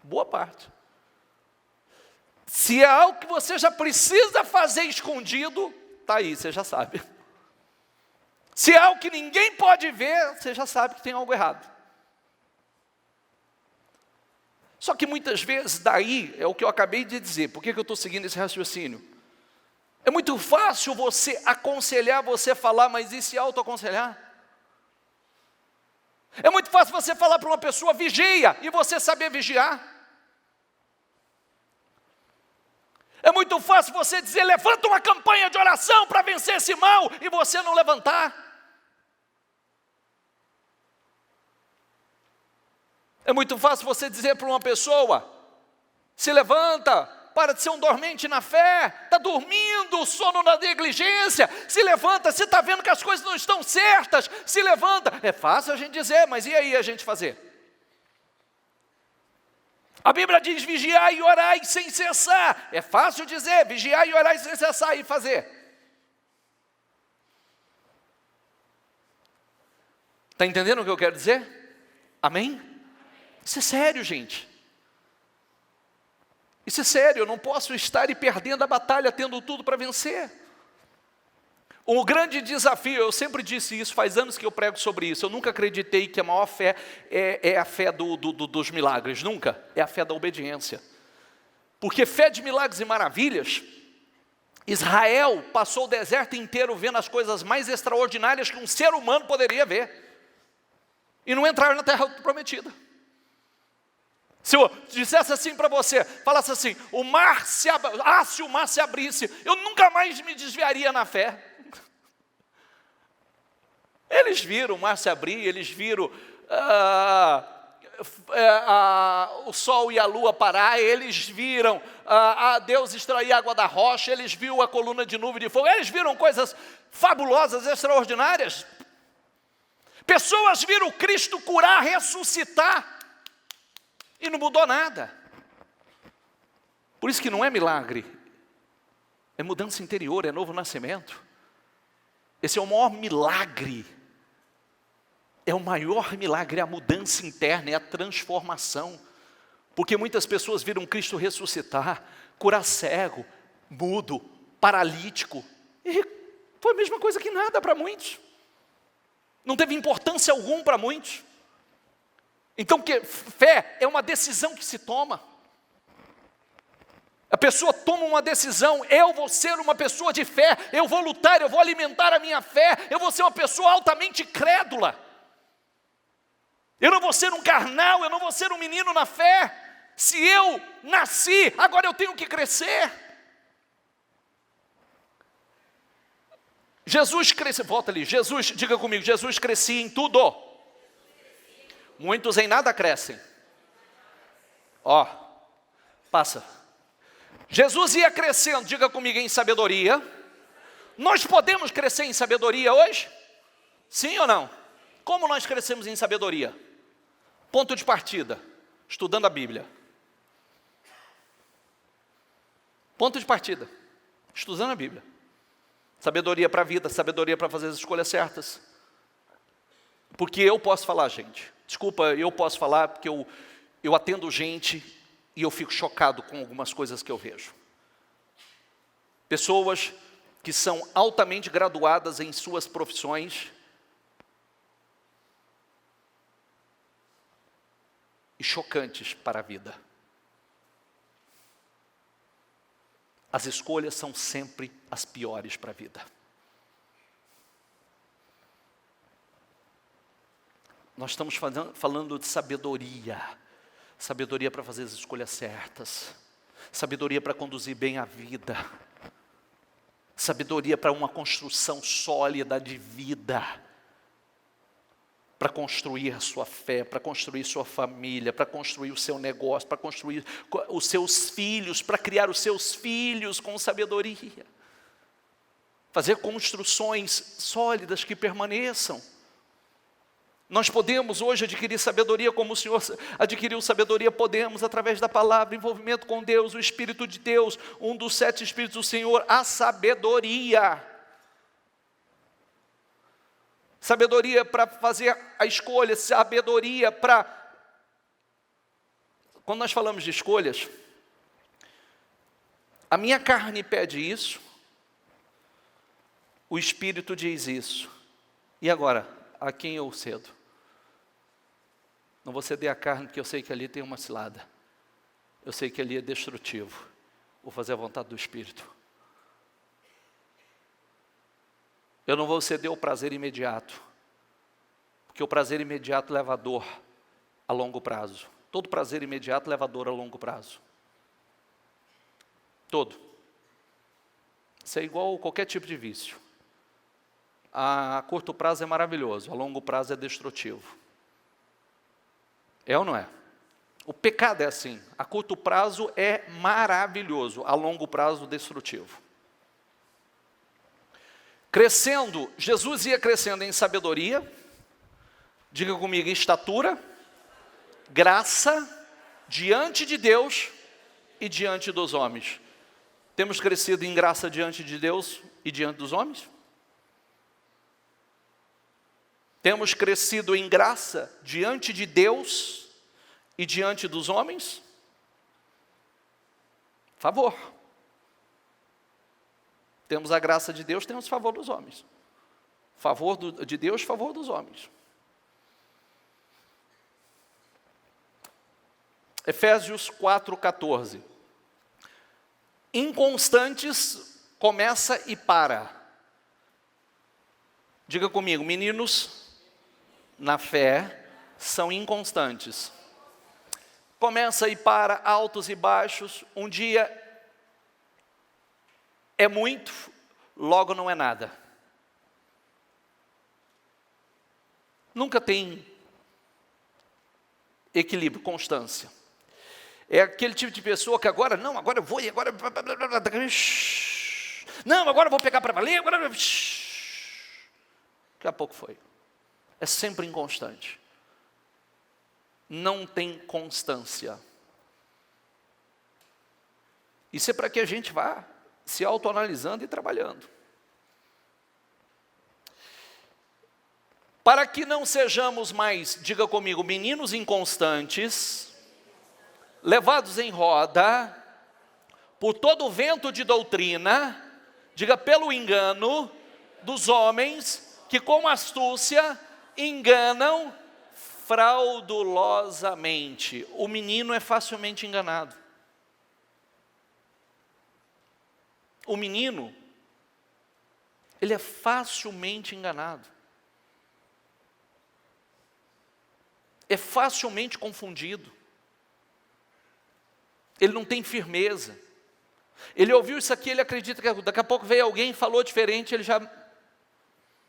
Boa parte. Se é algo que você já precisa fazer escondido, está aí, você já sabe. Se é algo que ninguém pode ver, você já sabe que tem algo errado. Só que muitas vezes, daí, é o que eu acabei de dizer. Por que eu estou seguindo esse raciocínio? É muito fácil você aconselhar, você falar, mas e se autoaconselhar? É muito fácil você falar para uma pessoa, vigia, e você saber vigiar. É muito fácil você dizer, levanta uma campanha de oração para vencer esse mal, e você não levantar. É muito fácil você dizer para uma pessoa: se levanta, para de ser um dormente na fé, está dormindo, sono na negligência, se levanta, você está vendo que as coisas não estão certas, se levanta. É fácil a gente dizer, mas e aí a gente fazer? A Bíblia diz: vigiai e orai sem cessar. É fácil dizer, vigiai e orai sem cessar, e fazer. Está entendendo o que eu quero dizer? Amém? Isso é sério, gente. Isso é sério, eu não posso estar e perdendo a batalha, tendo tudo para vencer. O grande desafio, eu sempre disse isso, faz anos que eu prego sobre isso, eu nunca acreditei que a maior fé é a fé dos milagres, nunca, é a fé da obediência. Porque fé de milagres e maravilhas, Israel passou o deserto inteiro vendo as coisas mais extraordinárias que um ser humano poderia ver, e não entraram na terra prometida. Se eu dissesse assim para você, falasse assim: se o mar se abrisse, eu nunca mais me desviaria na fé. Eles viram o mar se abrir, eles viram o sol e a lua parar, eles viram Deus extrair água da rocha, eles viram a coluna de nuvem de fogo, eles viram coisas fabulosas, extraordinárias. Pessoas viram Cristo curar, ressuscitar, e não mudou nada. Por isso que não é milagre, é mudança interior, é novo nascimento. Esse é o maior milagre. É o maior milagre, é a mudança interna, é a transformação. Porque muitas pessoas viram Cristo ressuscitar, curar cego, mudo, paralítico. E foi a mesma coisa que nada para muitos. Não teve importância alguma para muitos. Então, fé é uma decisão que se toma. A pessoa toma uma decisão: eu vou ser uma pessoa de fé, eu vou lutar, eu vou alimentar a minha fé, eu vou ser uma pessoa altamente crédula. Eu não vou ser um carnal, eu não vou ser um menino na fé. Se eu nasci, agora eu tenho que crescer. Jesus cresceu, volta ali, Jesus, diga comigo, Jesus crescia em tudo. Muitos em nada crescem. Ó, passa. Jesus ia crescendo, diga comigo, em sabedoria. Nós podemos crescer em sabedoria hoje? Sim ou não? Como nós crescemos em sabedoria? Ponto de partida, estudando a Bíblia. Ponto de partida, estudando a Bíblia. Sabedoria para a vida, sabedoria para fazer as escolhas certas. Porque eu posso falar, gente, desculpa, eu posso falar porque eu atendo gente e eu fico chocado com algumas coisas que eu vejo. Pessoas que são altamente graduadas em suas profissões e chocantes para a vida. As escolhas são sempre as piores para a vida. Nós estamos falando de sabedoria. Sabedoria para fazer as escolhas certas. Sabedoria para conduzir bem a vida. Sabedoria para uma construção sólida de vida. Para construir a sua fé, para construir sua família, para construir o seu negócio, para construir os seus filhos, para criar os seus filhos com sabedoria. Fazer construções sólidas que permaneçam. Nós podemos hoje adquirir sabedoria como o Senhor adquiriu sabedoria, podemos através da palavra, envolvimento com Deus, o Espírito de Deus, um dos 7 Espíritos do Senhor, a sabedoria. Sabedoria para fazer a escolha, sabedoria para... Quando nós falamos de escolhas, a minha carne pede isso, o Espírito diz isso. E agora, a quem eu cedo? Não vou ceder a carne porque eu sei que ali tem uma cilada. Eu sei que ali é destrutivo. Vou fazer a vontade do Espírito. Eu não vou ceder o prazer imediato, porque o prazer imediato leva a dor a longo prazo. Todo prazer imediato leva a dor a longo prazo. Todo. Isso é igual a qualquer tipo de vício. A curto prazo é maravilhoso, a longo prazo é destrutivo. É ou não é? O pecado é assim, a curto prazo é maravilhoso, a longo prazo destrutivo. Crescendo, Jesus ia crescendo em sabedoria, diga comigo, em estatura, graça, diante de Deus e diante dos homens. Temos crescido em graça diante de Deus e diante dos homens? Temos crescido em graça diante de Deus e diante dos homens? Favor. Temos a graça de Deus, temos favor dos homens. Favor de Deus, favor dos homens. Efésios 4,14. Inconstantes, começa e para. Diga comigo, meninos, na fé, são inconstantes. Começa e para, altos e baixos. Um dia é muito, logo não é nada. Nunca tem equilíbrio, constância. É aquele tipo de pessoa que agora, não, agora eu vou e agora... Não, agora eu vou pegar para valer, agora... Daqui a pouco foi. É sempre inconstante. Não tem constância. Isso é para que a gente vá se autoanalisando e trabalhando. Para que não sejamos mais, diga comigo, meninos inconstantes, levados em roda, por todo o vento de doutrina, diga pelo engano, dos homens, que com astúcia enganam fraudulosamente. O menino é facilmente enganado. O menino, ele é facilmente enganado. É facilmente confundido. Ele não tem firmeza. Ele ouviu isso aqui, ele acredita que daqui a pouco veio alguém e falou diferente, ele já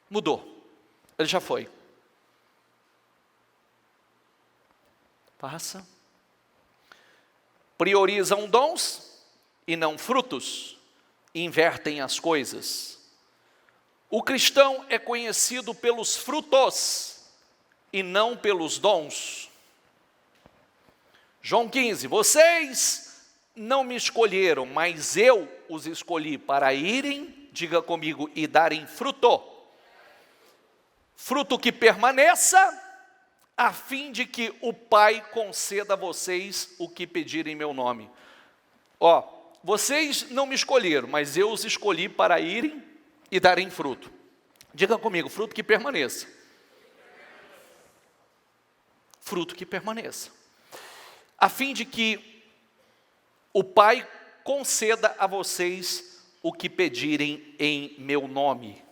mudou. Ele já foi. Passa. Priorizam dons e não frutos. Invertem as coisas. O cristão é conhecido pelos frutos e não pelos dons. João 15, vocês não me escolheram, mas eu os escolhi para irem, diga comigo, e darem fruto. Fruto que permaneça, a fim de que o Pai conceda a vocês o que pedirem em meu nome. Vocês não me escolheram, mas eu os escolhi para irem e darem fruto. Diga comigo, fruto que permaneça. Fruto que permaneça. A fim de que o Pai conceda a vocês o que pedirem em meu nome.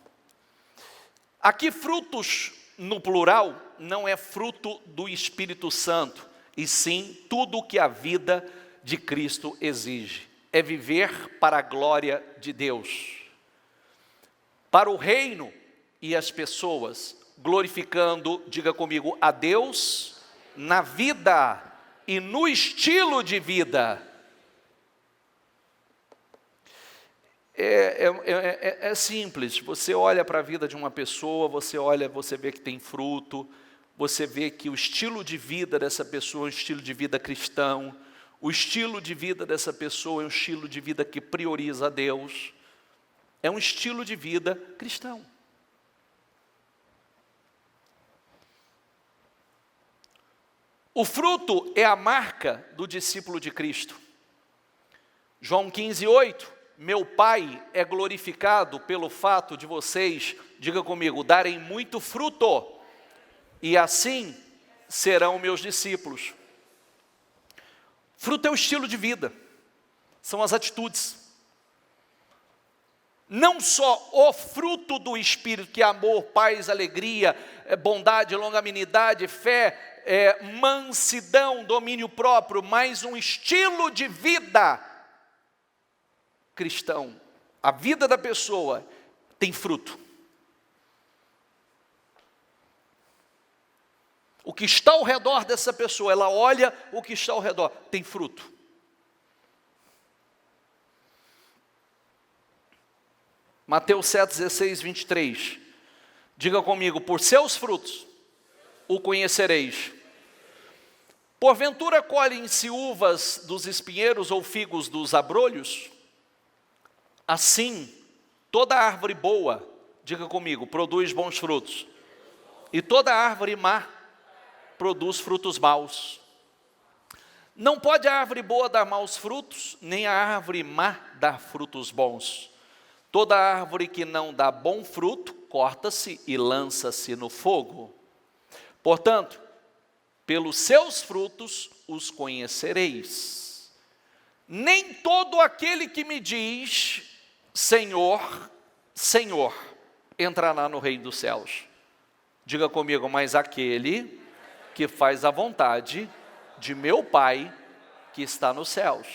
Aqui frutos no plural não é fruto do Espírito Santo, e sim tudo o que a vida de Cristo exige. É viver para a glória de Deus. Para o reino e as pessoas, glorificando, diga comigo, a Deus na vida e no estilo de vida. É simples, você olha para a vida de uma pessoa, você vê que tem fruto, você vê que o estilo de vida dessa pessoa é um estilo de vida cristão, o estilo de vida dessa pessoa é um estilo de vida que prioriza a Deus, é um estilo de vida cristão. O fruto é a marca do discípulo de Cristo. João 15:8, meu Pai é glorificado pelo fato de vocês, diga comigo, darem muito fruto, e assim serão meus discípulos. Fruto é o estilo de vida, são as atitudes. Não só o fruto do Espírito, que é amor, paz, alegria, bondade, longanimidade, fé, mansidão, domínio próprio, mas um estilo de vida cristão. A vida da pessoa tem fruto. O que está ao redor dessa pessoa, ela olha o que está ao redor, tem fruto. Mateus 7, 16, 23. Diga comigo, por seus frutos o conhecereis. Porventura colhem-se uvas dos espinheiros ou figos dos abrolhos? Assim, toda árvore boa, diga comigo, produz bons frutos. E toda árvore má produz frutos maus. Não pode a árvore boa dar maus frutos, nem a árvore má dar frutos bons. Toda árvore que não dá bom fruto, corta-se e lança-se no fogo. Portanto, pelos seus frutos os conhecereis. Nem todo aquele que me diz, Senhor, Senhor, entrará no reino dos céus. Diga comigo, mas aquele que faz a vontade de meu Pai que está nos céus.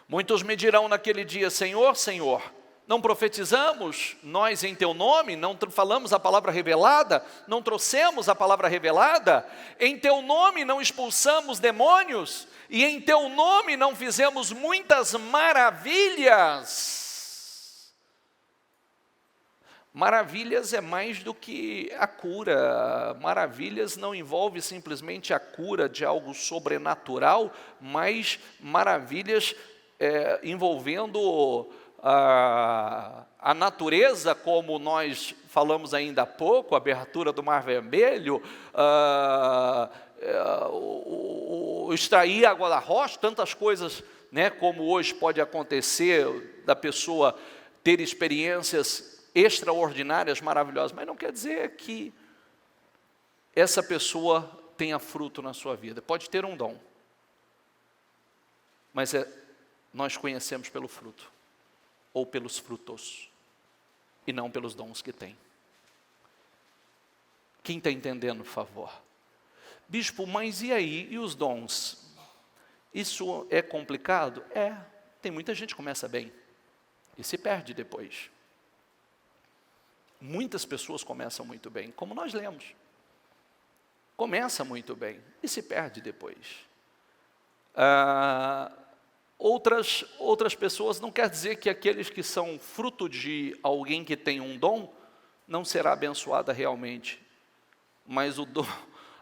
Muitos me dirão naquele dia, Senhor, Senhor, não profetizamos nós em teu nome, não falamos a palavra revelada, não trouxemos a palavra revelada, em teu nome não expulsamos demônios, e em teu nome não fizemos muitas maravilhas. Maravilhas é mais do que a cura. Maravilhas não envolve simplesmente a cura de algo sobrenatural, mas maravilhas envolvendo a natureza, como nós falamos ainda há pouco, a abertura do Mar Vermelho, extrair água da rocha, tantas coisas, né, como hoje pode acontecer, da pessoa ter experiências extraordinárias, maravilhosas, mas não quer dizer que essa pessoa tenha fruto na sua vida. Pode ter um dom, mas nós conhecemos pelo fruto, ou pelos frutos, e não pelos dons que tem. Quem está entendendo, por favor? Bispo, mas e aí, e os dons? Isso é complicado? Tem muita gente que começa bem, e se perde depois. Muitas pessoas começam muito bem, como nós lemos. Começa muito bem, e se perde depois. Outras pessoas, não quer dizer que aqueles que são fruto de alguém que tem um dom, não será abençoada realmente. Mas o dom,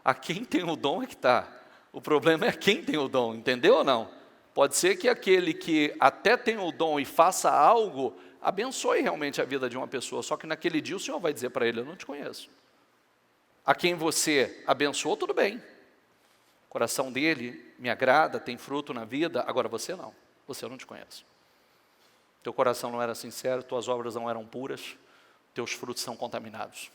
a quem tem o dom é que está. O problema é quem tem o dom, entendeu ou não? Pode ser que aquele que até tem o dom e faça algo, abençoe realmente a vida de uma pessoa, só que naquele dia o Senhor vai dizer para ele, eu não te conheço. A quem você abençoou, tudo bem. O coração dele me agrada, tem fruto na vida, agora você não, você eu não te conheço. Teu coração não era sincero, tuas obras não eram puras, teus frutos são contaminados.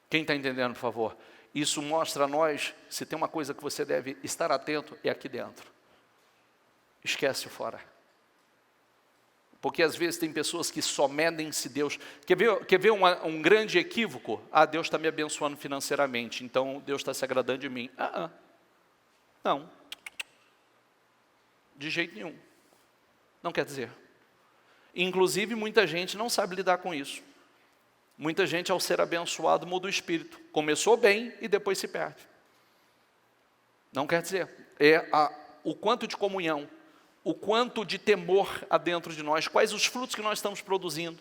Quem está entendendo, por favor? Isso mostra a nós, se tem uma coisa que você deve estar atento, é aqui dentro. Esquece o fora. Porque às vezes tem pessoas que só medem-se Deus. Quer ver um grande equívoco? Deus está me abençoando financeiramente, então Deus está se agradando de mim. Não. De jeito nenhum. Não quer dizer. Inclusive, muita gente não sabe lidar com isso. Muita gente, ao ser abençoado, muda o espírito. Começou bem e depois se perde. Não quer dizer. O quanto de comunhão, o quanto de temor há dentro de nós, quais os frutos que nós estamos produzindo.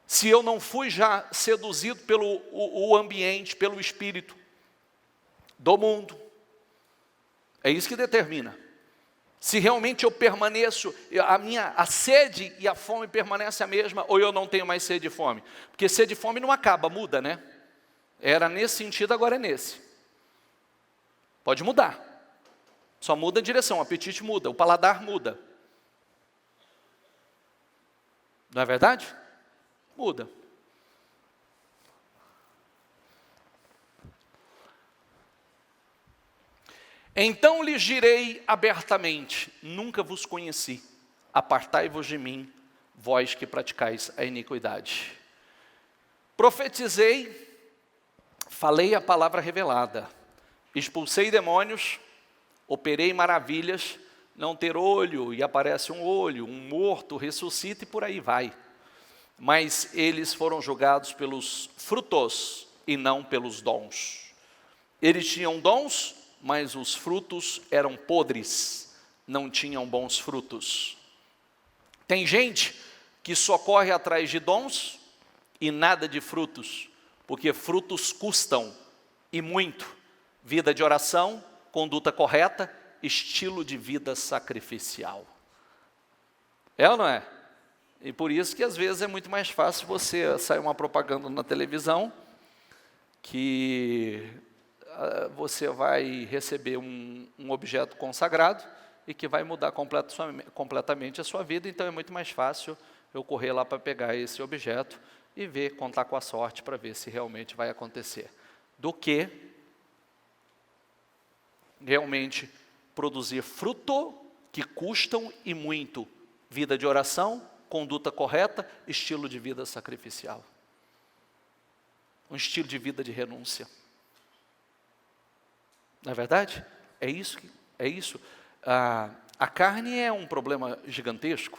Se eu não fui já seduzido pelo o ambiente, pelo espírito do mundo, é isso que determina. Se realmente eu permaneço, a sede e a fome permanecem a mesma, ou eu não tenho mais sede e fome. Porque sede e fome não acaba, muda, né? Era nesse sentido, agora é nesse. Pode mudar. Só muda a direção, o apetite muda, o paladar muda. Não é verdade? Muda. Então lhes direi abertamente, nunca vos conheci, apartai-vos de mim, vós que praticais a iniquidade. Profetizei, falei a palavra revelada, expulsei demônios, operei maravilhas, não ter olho, e aparece um olho, um morto ressuscita e por aí vai. Mas eles foram julgados pelos frutos e não pelos dons. Eles tinham dons, mas os frutos eram podres, não tinham bons frutos. Tem gente que só corre atrás de dons e nada de frutos, porque frutos custam, e muito. Vida de oração, conduta correta, estilo de vida sacrificial. É ou não é? E por isso que às vezes é muito mais fácil você sair uma propaganda na televisão, que você vai receber um objeto consagrado, e que vai mudar completamente a sua vida. Então é muito mais fácil eu correr lá para pegar esse objeto e ver, contar com a sorte para ver se realmente vai acontecer, do que realmente produzir fruto que custam e muito. Vida de oração, conduta correta, estilo de vida sacrificial. Um estilo de vida de renúncia. Não é verdade? É isso. A carne é um problema gigantesco.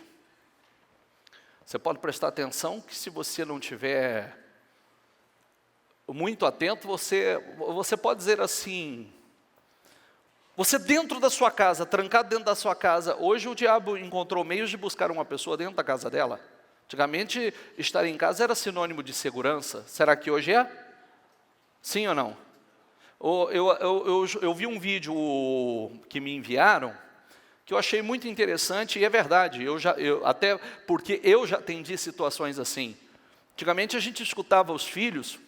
Você pode prestar atenção que se você não tiver muito atento, você pode dizer assim, você dentro da sua casa, trancado dentro da sua casa, hoje o diabo encontrou meios de buscar uma pessoa dentro da casa dela. Antigamente, estar em casa era sinônimo de segurança. Será que hoje é? Sim ou não? Eu vi um vídeo que me enviaram, que eu achei muito interessante, e é verdade, até porque eu já atendi situações assim. Antigamente a gente escutava os filhos,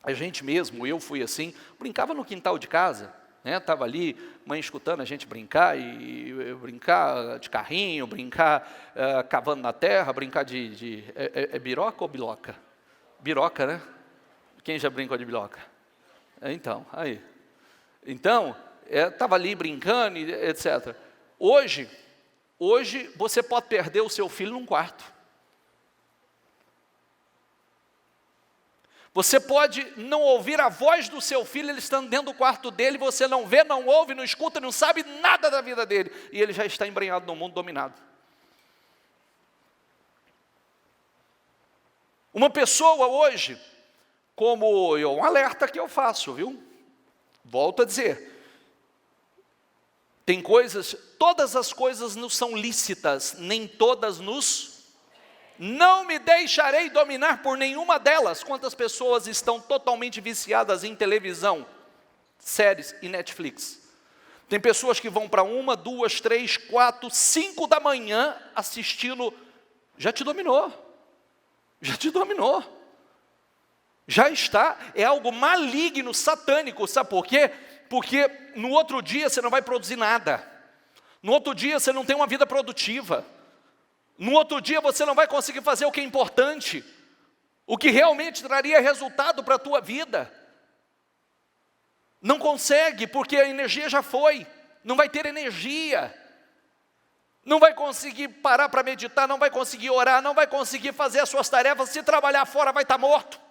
a gente mesmo, eu fui assim, brincava no quintal de casa, né? Estava ali, mãe escutando a gente brincar, e brincar de carrinho, brincar cavando na terra, brincar é biroca ou biloca? Biroca, né? Quem já brincou de biloca? Então, aí. Então, estava ali brincando, etc. Hoje você pode perder o seu filho num quarto. Você pode não ouvir a voz do seu filho, ele estando dentro do quarto dele, você não vê, não ouve, não escuta, não sabe nada da vida dele, e ele já está embrenhado no mundo dominado. Uma pessoa hoje, como um alerta que eu faço, viu? Volto a dizer, tem coisas, todas as coisas não são lícitas, nem todas não me deixarei dominar por nenhuma delas. Quantas pessoas estão totalmente viciadas em televisão, séries e Netflix? Tem pessoas que vão para 1, 2, 3, 4, 5 da manhã assistindo, já te dominou, já está, é algo maligno, satânico, sabe por quê? Porque no outro dia você não vai produzir nada, no outro dia você não tem uma vida produtiva, no outro dia você não vai conseguir fazer o que é importante, o que realmente traria resultado para a tua vida. Não consegue, porque a energia já foi, não vai ter energia, não vai conseguir parar para meditar, não vai conseguir orar, não vai conseguir fazer as suas tarefas, se trabalhar fora vai estar morto.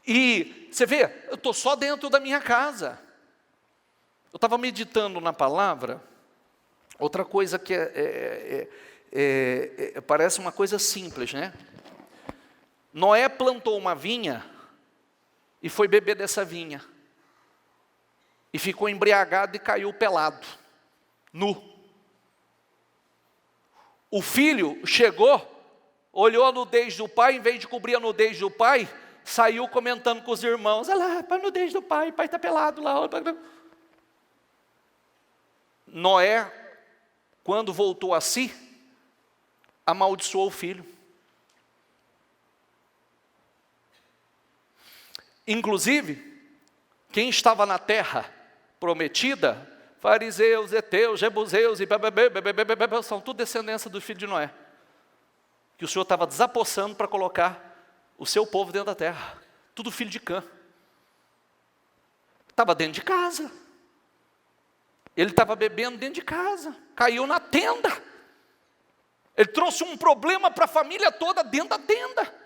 E você vê, eu estou só dentro da minha casa. Eu estava meditando na palavra, outra coisa que parece uma coisa simples, né? Noé plantou uma vinha e foi beber dessa vinha. E ficou embriagado e caiu pelado, nu. O filho chegou, olhou a nudez do pai, em vez de cobrir a nudez do pai, saiu comentando com os irmãos, olha lá, para a nudez do pai, o pai está pelado lá. Noé, quando voltou a si, amaldiçoou o filho. Inclusive, quem estava na terra prometida, fariseus, heteus, jebuseus e são tudo descendência do filho de Noé, que o Senhor estava desapossando para colocar o seu povo dentro da terra, tudo filho de Cã. Estava dentro de casa, ele estava bebendo dentro de casa, caiu na tenda, ele trouxe um problema para a família toda dentro da tenda.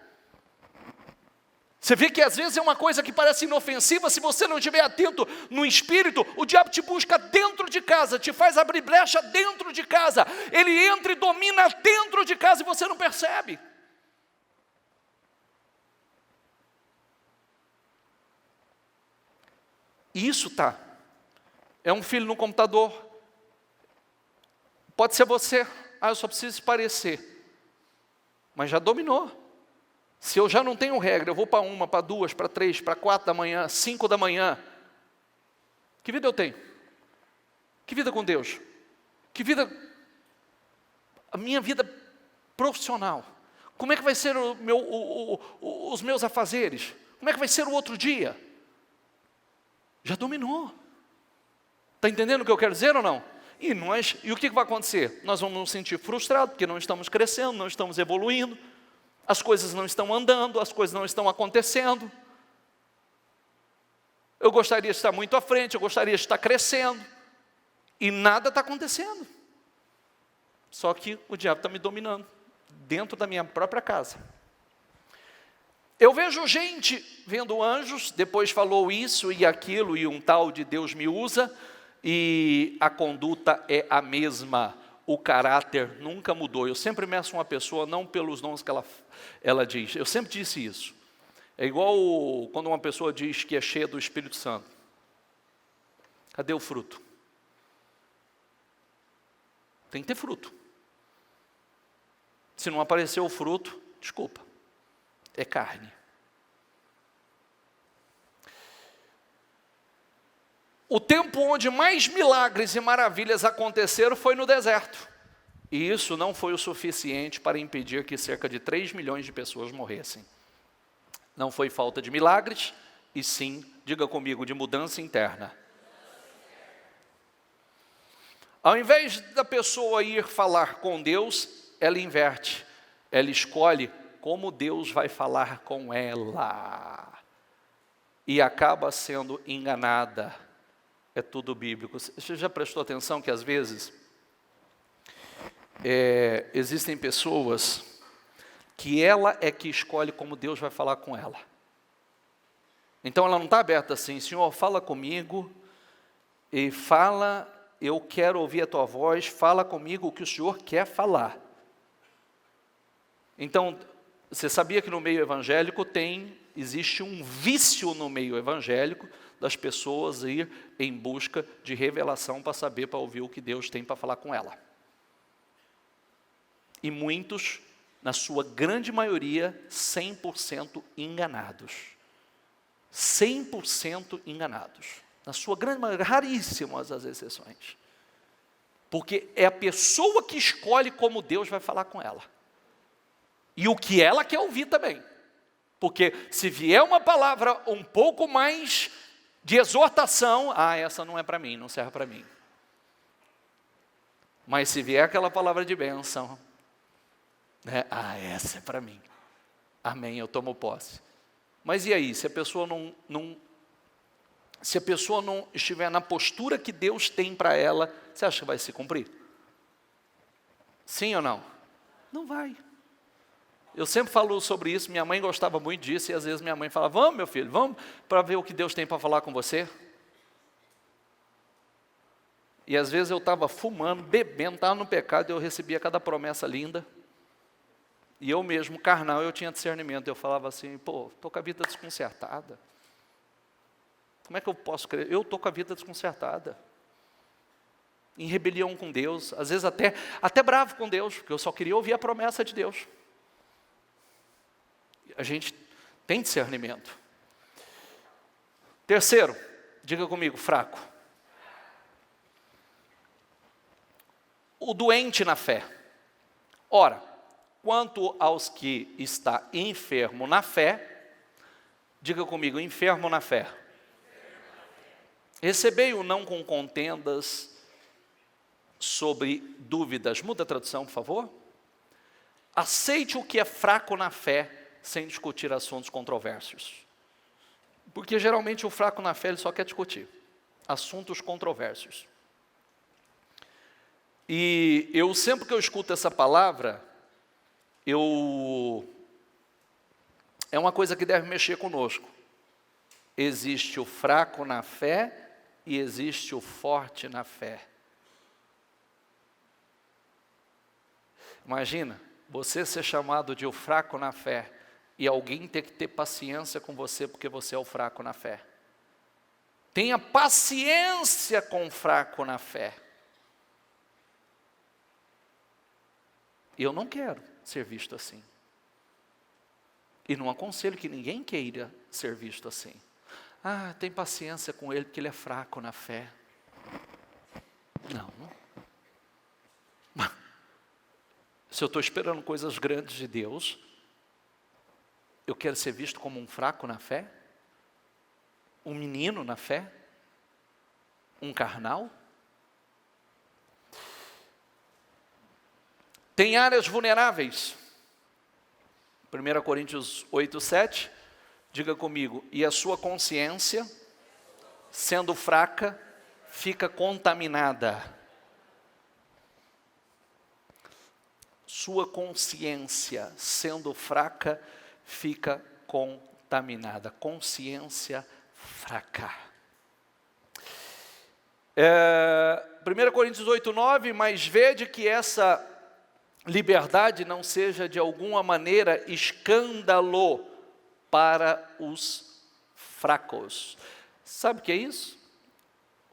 Você vê que às vezes é uma coisa que parece inofensiva, se você não estiver atento no espírito, o diabo te busca dentro de casa, te faz abrir brecha dentro de casa, ele entra e domina dentro de casa e você não percebe. E isso tá. É um filho no computador. Pode ser você. Ah, eu só preciso se parecer. Mas já dominou. Se eu já não tenho regra, eu vou para 1, para 2, para 3, para 4 da manhã, 5 da manhã. Que vida eu tenho? Que vida com Deus? Que vida, a minha vida profissional? Como é que vai ser os meus afazeres? Como é que vai ser o outro dia? Já dominou. Está entendendo o que eu quero dizer ou não? E o que vai acontecer? Nós vamos nos sentir frustrados, porque não estamos crescendo, não estamos evoluindo, as coisas não estão andando, as coisas não estão acontecendo. Eu gostaria de estar muito à frente, eu gostaria de estar crescendo, e nada está acontecendo. Só que o diabo está me dominando, dentro da minha própria casa. Eu vejo gente vendo anjos, depois falou isso e aquilo, e um tal de Deus me usa, e a conduta é a mesma, o caráter nunca mudou. Eu sempre meço uma pessoa não pelos nomes que ela diz, eu sempre disse isso. É igual quando uma pessoa diz que é cheia do Espírito Santo. Cadê o fruto? Tem que ter fruto. Se não apareceu o fruto, desculpa, é carne. O tempo onde mais milagres e maravilhas aconteceram foi no deserto. E isso não foi o suficiente para impedir que cerca de 3 milhões de pessoas morressem. Não foi falta de milagres, e sim, diga comigo, de mudança interna. Ao invés da pessoa ir falar com Deus, ela inverte. Ela escolhe como Deus vai falar com ela. E acaba sendo enganada. É tudo bíblico. Você já prestou atenção que às vezes existem pessoas que ela é que escolhe como Deus vai falar com ela. Então ela não está aberta assim, Senhor, fala comigo, e fala, eu quero ouvir a tua voz, fala comigo o que o Senhor quer falar. Então, você sabia que no meio evangélico existe um vício no meio evangélico, das pessoas ir em busca de revelação para saber, para ouvir o que Deus tem para falar com ela. E muitos, na sua grande maioria, 100% enganados. 100% enganados. Na sua grande maioria, raríssimas as exceções. Porque é a pessoa que escolhe como Deus vai falar com ela. E o que ela quer ouvir também. Porque se vier uma palavra um pouco mais de exortação, essa não é para mim, não serve para mim. Mas se vier aquela palavra de bênção, essa é para mim. Amém, eu tomo posse. Mas e aí, se a pessoa se a pessoa não estiver na postura que Deus tem para ela, você acha que vai se cumprir? Sim ou não? Não vai. Eu sempre falo sobre isso, minha mãe gostava muito disso, e às vezes minha mãe fala, vamos meu filho, vamos para ver o que Deus tem para falar com você. E às vezes eu estava fumando, bebendo, estava no pecado, e eu recebia cada promessa linda. E eu mesmo, carnal, eu tinha discernimento, eu falava assim, estou com a vida desconcertada. Como é que eu posso crer? Eu estou com a vida desconcertada. Em rebelião com Deus, às vezes até bravo com Deus, porque eu só queria ouvir a promessa de Deus. A gente tem discernimento. Terceiro, diga comigo, fraco. O doente na fé. Ora, quanto aos que está enfermo na fé, diga comigo, enfermo na fé. Recebei-o não com contendas sobre dúvidas. Muda a tradução, por favor. Aceite o que é fraco na fé, sem discutir assuntos controversos. Porque geralmente o fraco na fé ele só quer discutir assuntos controversos. E eu sempre que eu escuto essa palavra, é uma coisa que deve mexer conosco. Existe o fraco na fé e existe o forte na fé. Imagina, você ser chamado de o fraco na fé, e alguém ter que ter paciência com você porque você é o fraco na fé. Tenha paciência com o fraco na fé. Eu não quero ser visto assim. E não aconselho que ninguém queira ser visto assim. Ah, tem paciência com ele porque ele é fraco na fé. Não. Se eu estou esperando coisas grandes de Deus, eu quero ser visto como um fraco na fé? Um menino na fé? Um carnal? Tem áreas vulneráveis. 1 Coríntios 8, 7, diga comigo, e a sua consciência, sendo fraca, fica contaminada. Sua consciência, sendo fraca, fica contaminada. Consciência fraca. 1 Coríntios 8, 9, mas vede que essa liberdade não seja de alguma maneira escândalo para os fracos. Sabe o que é isso?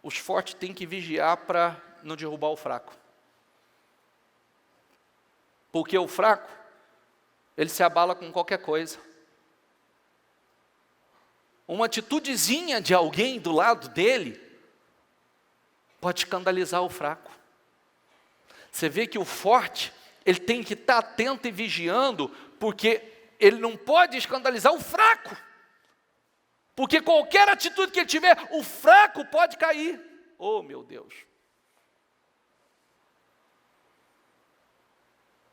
Os fortes têm que vigiar para não derrubar o fraco. Porque o fraco, ele se abala com qualquer coisa. Uma atitudezinha de alguém do lado dele pode escandalizar o fraco. Você vê que o forte, ele tem que estar atento e vigiando, porque ele não pode escandalizar o fraco. Porque qualquer atitude que ele tiver, o fraco pode cair. Oh, meu Deus.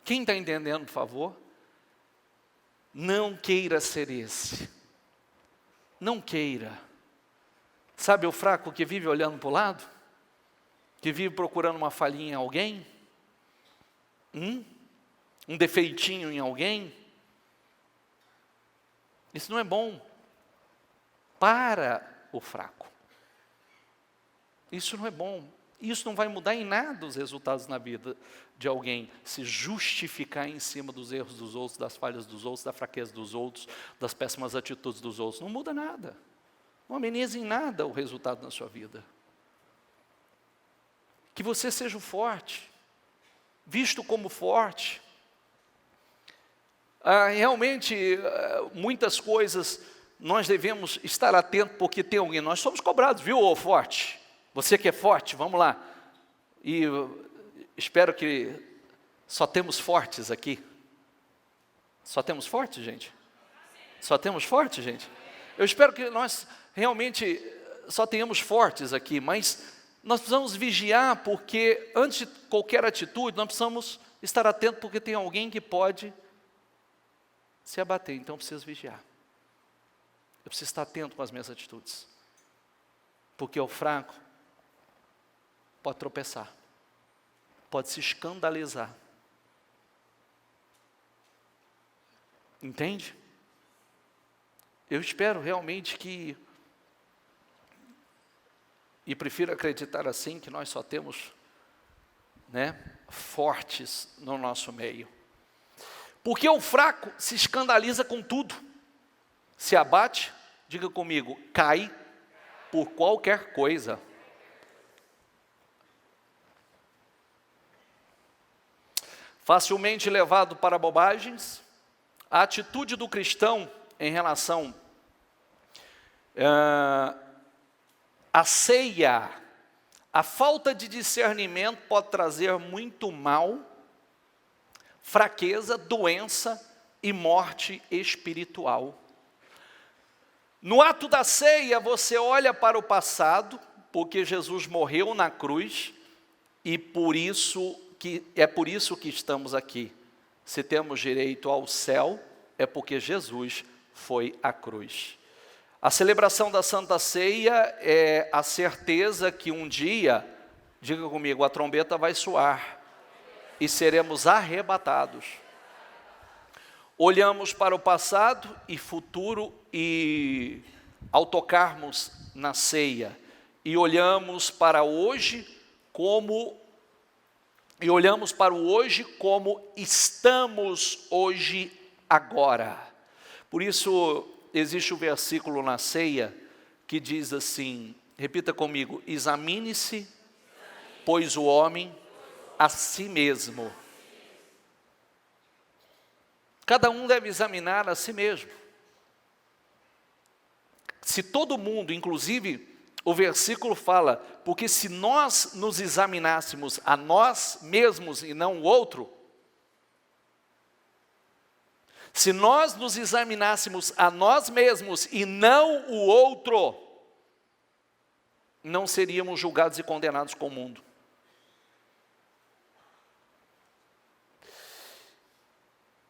Quem está entendendo, por favor? Não queira ser esse. Não queira. Sabe o fraco que vive olhando para o lado? Que vive procurando uma falhinha em alguém? Um defeitinho em alguém? Isso não é bom para o fraco. Isso não é bom. Isso não vai mudar em nada os resultados na vida de alguém. Se justificar em cima dos erros dos outros, das falhas dos outros, da fraqueza dos outros, das péssimas atitudes dos outros. Não muda nada. Não ameniza em nada o resultado na sua vida. Que você seja o forte, visto como forte. Realmente, muitas coisas nós devemos estar atentos, porque tem alguém, nós somos cobrados, viu, ô forte? Você que é forte, vamos lá. E espero que só temos fortes aqui. Só temos fortes, gente? Só temos fortes, gente? Eu espero que nós realmente só tenhamos fortes aqui, mas nós precisamos vigiar, porque antes de qualquer atitude, nós precisamos estar atentos, porque tem alguém que pode se abater, então eu preciso vigiar. Eu preciso estar atento com as minhas atitudes. Porque o fraco pode tropeçar, pode se escandalizar. Entende? Eu espero realmente que, e prefiro acreditar assim, que nós só temos, fortes no nosso meio. Porque o fraco se escandaliza com tudo. Se abate, diga comigo, cai por qualquer coisa. Facilmente levado para bobagens. A atitude do cristão em relação à ceia, a falta de discernimento pode trazer muito mal, fraqueza, doença e morte espiritual. No ato da ceia, você olha para o passado, porque Jesus morreu na cruz, e é por isso que estamos aqui. Se temos direito ao céu, é porque Jesus foi à cruz. A celebração da Santa Ceia é a certeza que um dia, diga comigo, a trombeta vai soar e seremos arrebatados. Olhamos para o passado e futuro, e ao tocarmos na ceia, e olhamos para hoje como estamos hoje agora. Por isso existe o versículo na ceia que diz assim, Repita comigo: examine-se, pois o homem a si mesmo. Cada um deve examinar a si mesmo. Se todo mundo, inclusive, o versículo fala, porque se nós nos examinássemos a nós mesmos e não o outro, se nós nos examinássemos a nós mesmos e não o outro, não seríamos julgados e condenados com o mundo.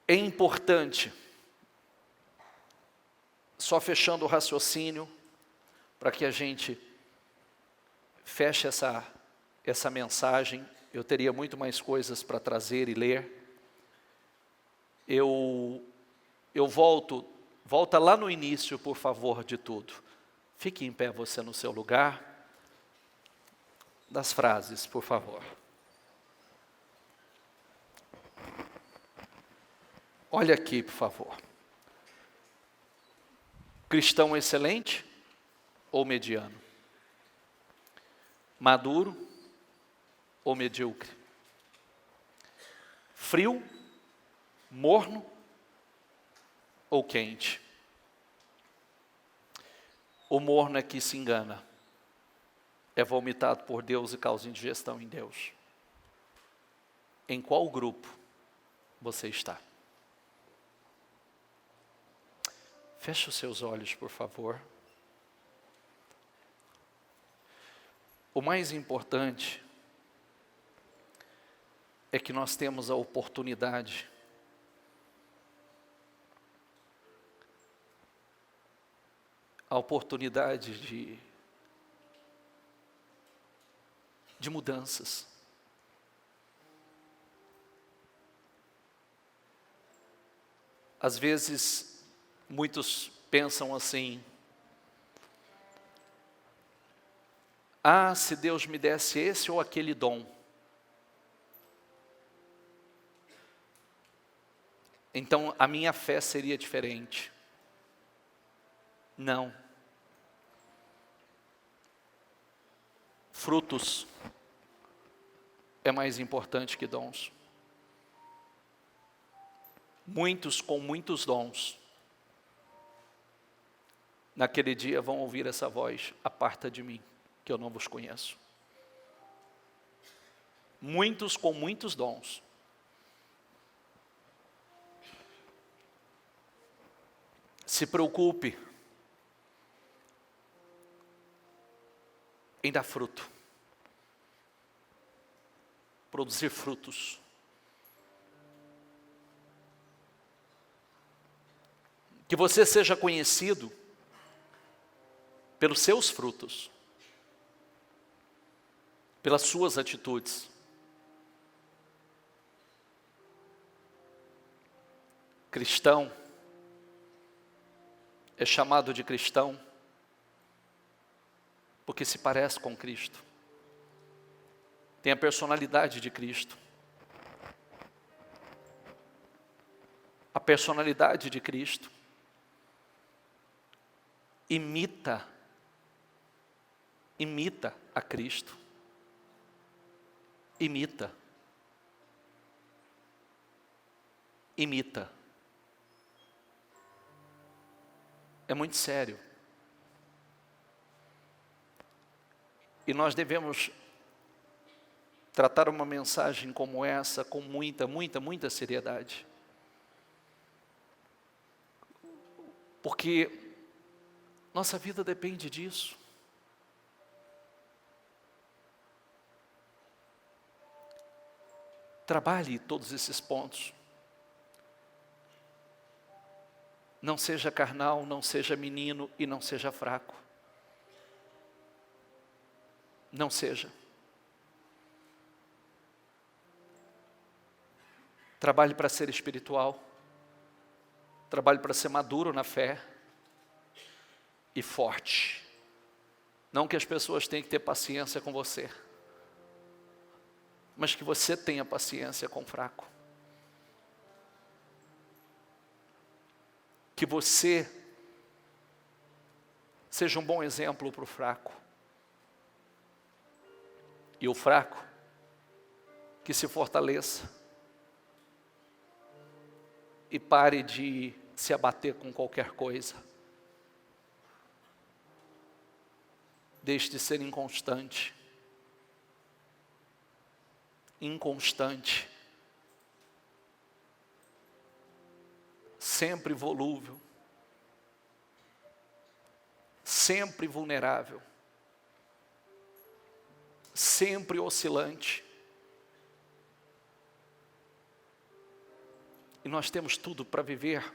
É importante, só fechando o raciocínio, para que a gente feche essa mensagem, eu teria muito mais coisas para trazer e ler. Eu volta lá no início, por favor, de tudo. Fique em pé você no seu lugar. Das frases, por favor. Olha aqui, por favor. Cristão excelente ou mediano? Maduro ou medíocre? Frio, morno ou quente? O morno é que se engana. É vomitado por Deus e causa indigestão em Deus. Em qual grupo você está? Feche os seus olhos, por favor. O mais importante é que nós temos a oportunidade de mudanças. Às vezes, muitos pensam assim: ah, se Deus me desse esse ou aquele dom, então a minha fé seria diferente. Não. Frutos é mais importante que dons. Muitos com muitos dons, naquele dia vão ouvir essa voz: aparta de mim, que eu não vos conheço. Muitos com muitos dons. Se preocupe em dar fruto, produzir frutos. Que você seja conhecido pelos seus frutos, pelas suas atitudes. Cristão é chamado de cristão porque se parece com Cristo, tem a personalidade de Cristo. A personalidade de Cristo imita a Cristo. Imita. É muito sério. E nós devemos tratar uma mensagem como essa com muita seriedade. Porque nossa vida depende disso. Trabalhe todos esses pontos. Não seja carnal, não seja menino e não seja fraco. Não seja. Trabalhe para ser espiritual. Trabalhe para ser maduro na fé e forte. Não que as pessoas tenham que ter paciência com você, mas que você tenha paciência com o fraco. Que você seja um bom exemplo para o fraco. E o fraco, que se fortaleça e pare de se abater com qualquer coisa. Deixe de ser inconstante, sempre volúvel, sempre vulnerável, sempre oscilante. E nós temos tudo para viver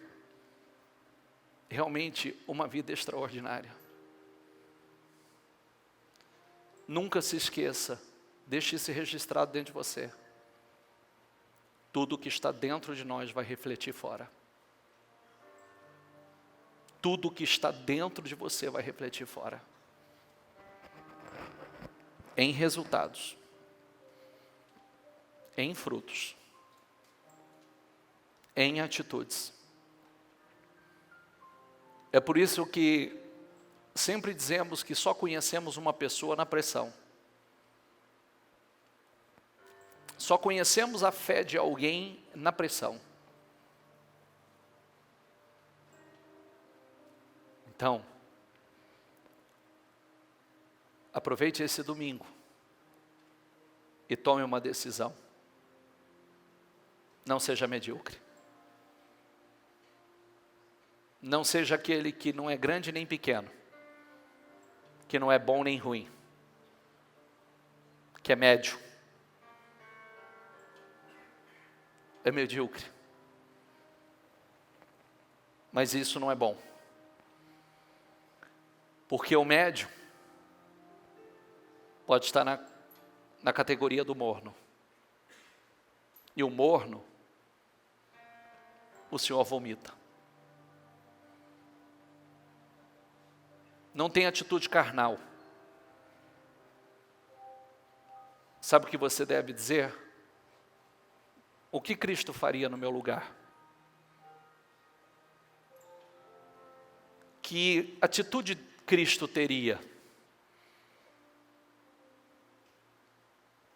realmente uma vida extraordinária. Nunca se esqueça, deixe isso registrado dentro de você. Tudo que está dentro de nós vai refletir fora. Tudo que está dentro de você vai refletir fora. Em resultados. Em frutos. Em atitudes. É por isso que sempre dizemos que só conhecemos uma pessoa na pressão. Só conhecemos a fé de alguém na pressão. Então, aproveite esse domingo e tome uma decisão. Não seja medíocre. Não seja aquele que não é grande nem pequeno, que não é bom nem ruim, que é médio, é medíocre. Mas isso não é bom, porque o médio pode estar na categoria do morno, e o morno, o Senhor vomita. Não tem atitude carnal. Sabe o que você deve dizer? O que Cristo faria no meu lugar? Que atitude Cristo teria?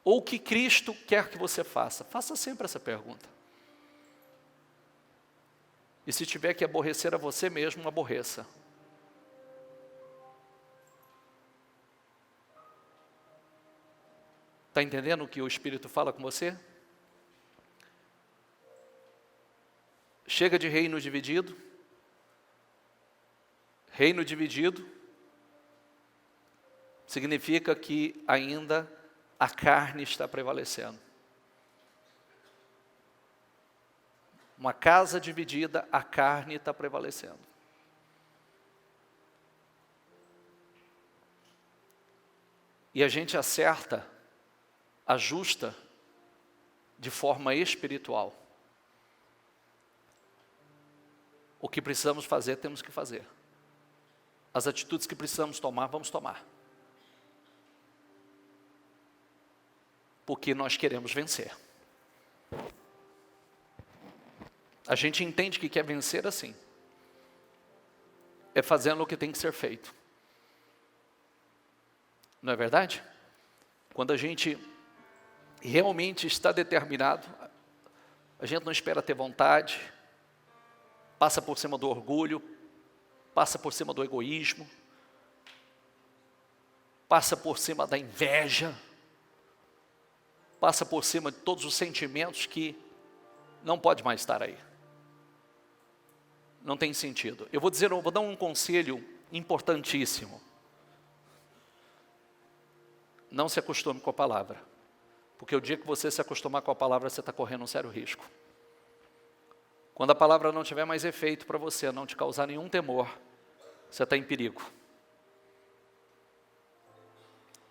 Ou o que Cristo quer que você faça? Faça sempre essa pergunta. E se tiver que aborrecer a você mesmo, aborreça. Está entendendo o que o Espírito fala com você? Chega de reino dividido. Reino dividido significa que ainda a carne está prevalecendo. Uma casa dividida, a carne está prevalecendo. E a gente ajusta de forma espiritual. O que precisamos fazer, temos que fazer. As atitudes que precisamos tomar, vamos tomar. Porque nós queremos vencer. A gente entende que quer vencer assim. É fazendo o que tem que ser feito. Não é verdade? Quando a gente realmente está determinado, a gente não espera ter vontade, passa por cima do orgulho, passa por cima do egoísmo, passa por cima da inveja, passa por cima de todos os sentimentos que não pode mais estar aí. Não tem sentido. Eu vou dar um conselho importantíssimo. Não se acostume com a palavra. Porque o dia que você se acostumar com a palavra, você está correndo um sério risco. Quando a palavra não tiver mais efeito para você, não te causar nenhum temor, você está em perigo.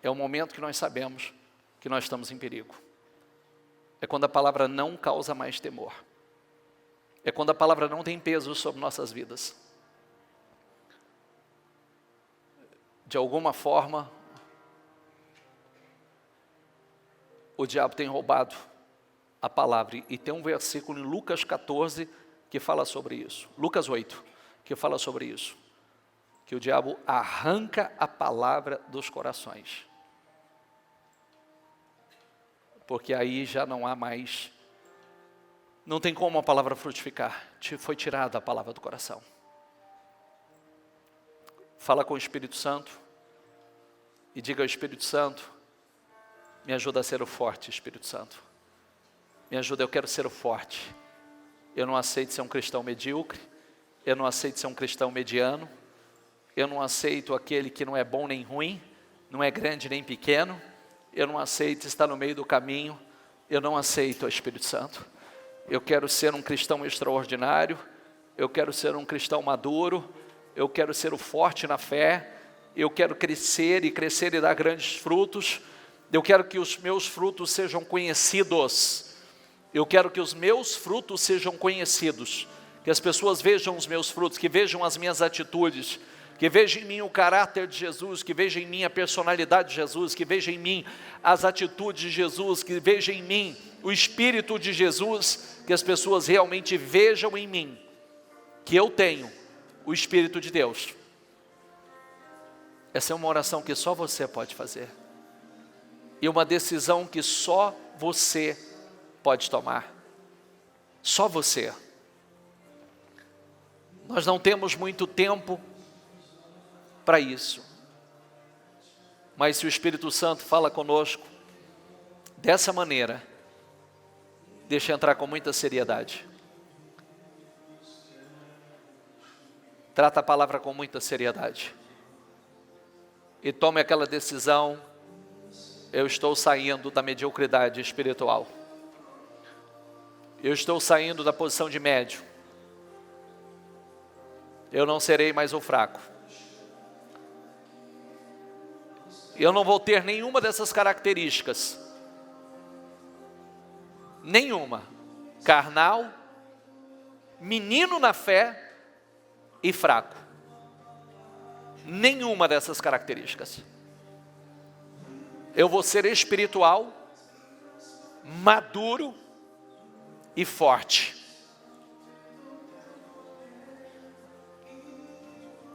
É o momento que nós sabemos que nós estamos em perigo. É quando a palavra não causa mais temor. É quando a palavra não tem peso sobre nossas vidas. De alguma forma, o diabo tem roubado a palavra. E tem um versículo em Lucas 14 que fala sobre isso. Lucas 8, que fala sobre isso. Que o diabo arranca a palavra dos corações. porque aí já não há mais, não tem como a palavra frutificar, foi tirada a palavra do coração. Fala com o Espírito Santo e diga ao Espírito Santo: me ajuda a ser o forte, Espírito Santo. Me ajuda, eu quero ser o forte. Eu não aceito ser um cristão medíocre, eu não aceito ser um cristão mediano, eu não aceito aquele que não é bom nem ruim, não é grande nem pequeno, eu não aceito estar no meio do caminho, eu não aceito o Espírito Santo. Eu quero ser um cristão extraordinário, eu quero ser um cristão maduro, eu quero ser o forte na fé, eu quero crescer e dar grandes frutos, eu quero que os meus frutos sejam conhecidos, eu quero que os meus frutos sejam conhecidos, que as pessoas vejam os meus frutos, que vejam as minhas atitudes, que vejam em mim o caráter de Jesus, que vejam em mim a personalidade de Jesus, que vejam em mim as atitudes de Jesus, que vejam em mim o Espírito de Jesus, que as pessoas realmente vejam em mim que eu tenho o Espírito de Deus. Essa é uma oração que só você pode fazer, e uma decisão que só você pode tomar, só você. Nós não temos muito tempo para isso, mas se o Espírito Santo fala conosco dessa maneira, deixa entrar com muita seriedade. Trata a palavra com muita seriedade e tome aquela decisão: eu estou saindo da mediocridade espiritual, eu estou saindo da posição de médio, eu não serei mais o fraco, eu não vou ter nenhuma dessas características, nenhuma, carnal, menino na fé e fraco, nenhuma dessas características. Eu vou ser espiritual, maduro e forte.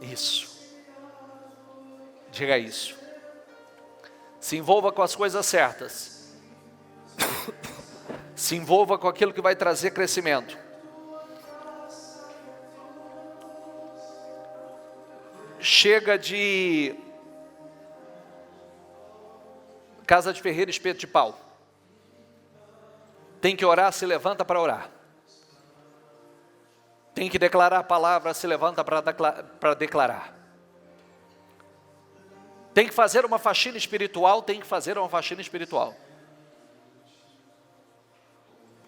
Isso. Diga isso. Se envolva com as coisas certas. Se envolva com aquilo que vai trazer crescimento. Chega de casa de ferreiro, espeto de pau. Tem que orar, se levanta para orar. Tem que declarar a palavra, se levanta para declarar. Tem que fazer uma faxina espiritual, tem que fazer uma faxina espiritual.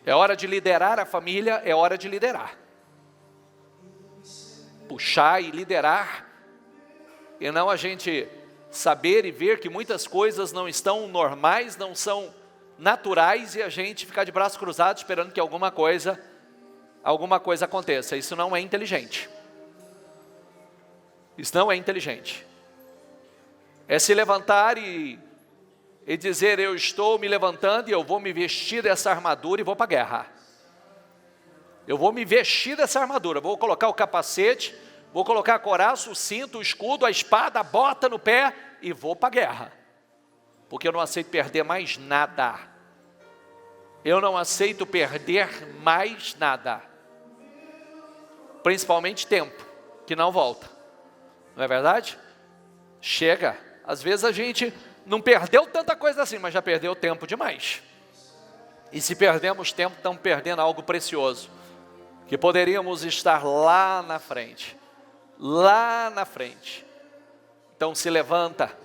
É hora de liderar a família, é hora de liderar. Puxar e liderar, e não a gente saber e ver que muitas coisas não estão normais, não são naturais, e a gente ficar de braços cruzados esperando que alguma coisa aconteça. Isso não é inteligente. Isso não é inteligente. É se levantar e dizer: eu estou me levantando e eu vou me vestir dessa armadura e vou para a guerra. Eu vou me vestir dessa armadura, vou colocar o capacete, vou colocar a couraça, o cinto, o escudo, a espada, a bota no pé e vou para a guerra. Porque eu não aceito perder mais nada. Eu não aceito perder mais nada. Principalmente tempo, que não volta. Não é verdade? Chega. Às vezes a gente não perdeu tanta coisa assim, mas já perdeu tempo demais. E se perdemos tempo, estamos perdendo algo precioso, que poderíamos estar lá na frente. Lá na frente. Então se levanta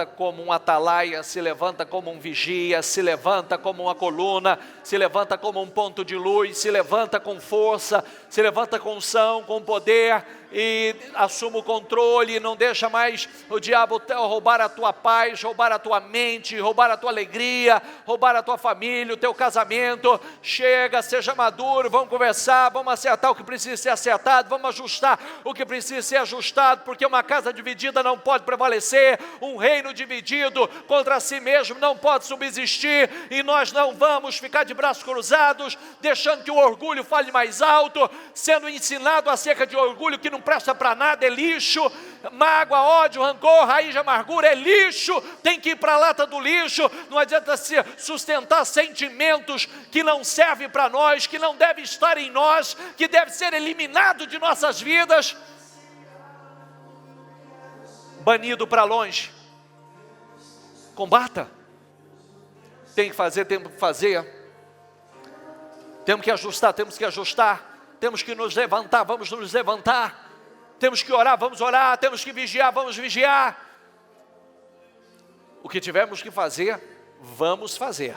como um atalaia, se levanta como um vigia, se levanta como uma coluna, se levanta como um ponto de luz, se levanta com força, se levanta com unção, com poder, e assuma o controle, não deixa mais o diabo roubar a tua paz, roubar a tua mente, roubar a tua alegria, roubar a tua família, o teu casamento. Chega, seja maduro, vamos conversar, vamos acertar o que precisa ser acertado, vamos ajustar o que precisa ser ajustado, porque uma casa dividida não pode prevalecer, um reino dividido contra si mesmo não pode subsistir, e nós não vamos ficar de braços cruzados, deixando que o orgulho fale mais alto, sendo ensinado acerca de orgulho que não não presta para nada, é lixo. Mágoa, ódio, rancor, raiz de amargura é lixo, tem que ir para a lata do lixo. Não adianta se sustentar sentimentos que não servem para nós, que não devem estar em nós, que deve ser eliminado de nossas vidas. Banido para longe. Combata. Tem que fazer, temos que fazer. Temos que ajustar, temos que ajustar. Temos que nos levantar, vamos nos levantar. Temos que orar, vamos orar. Temos que vigiar, vamos vigiar. O que tivermos que fazer, vamos fazer.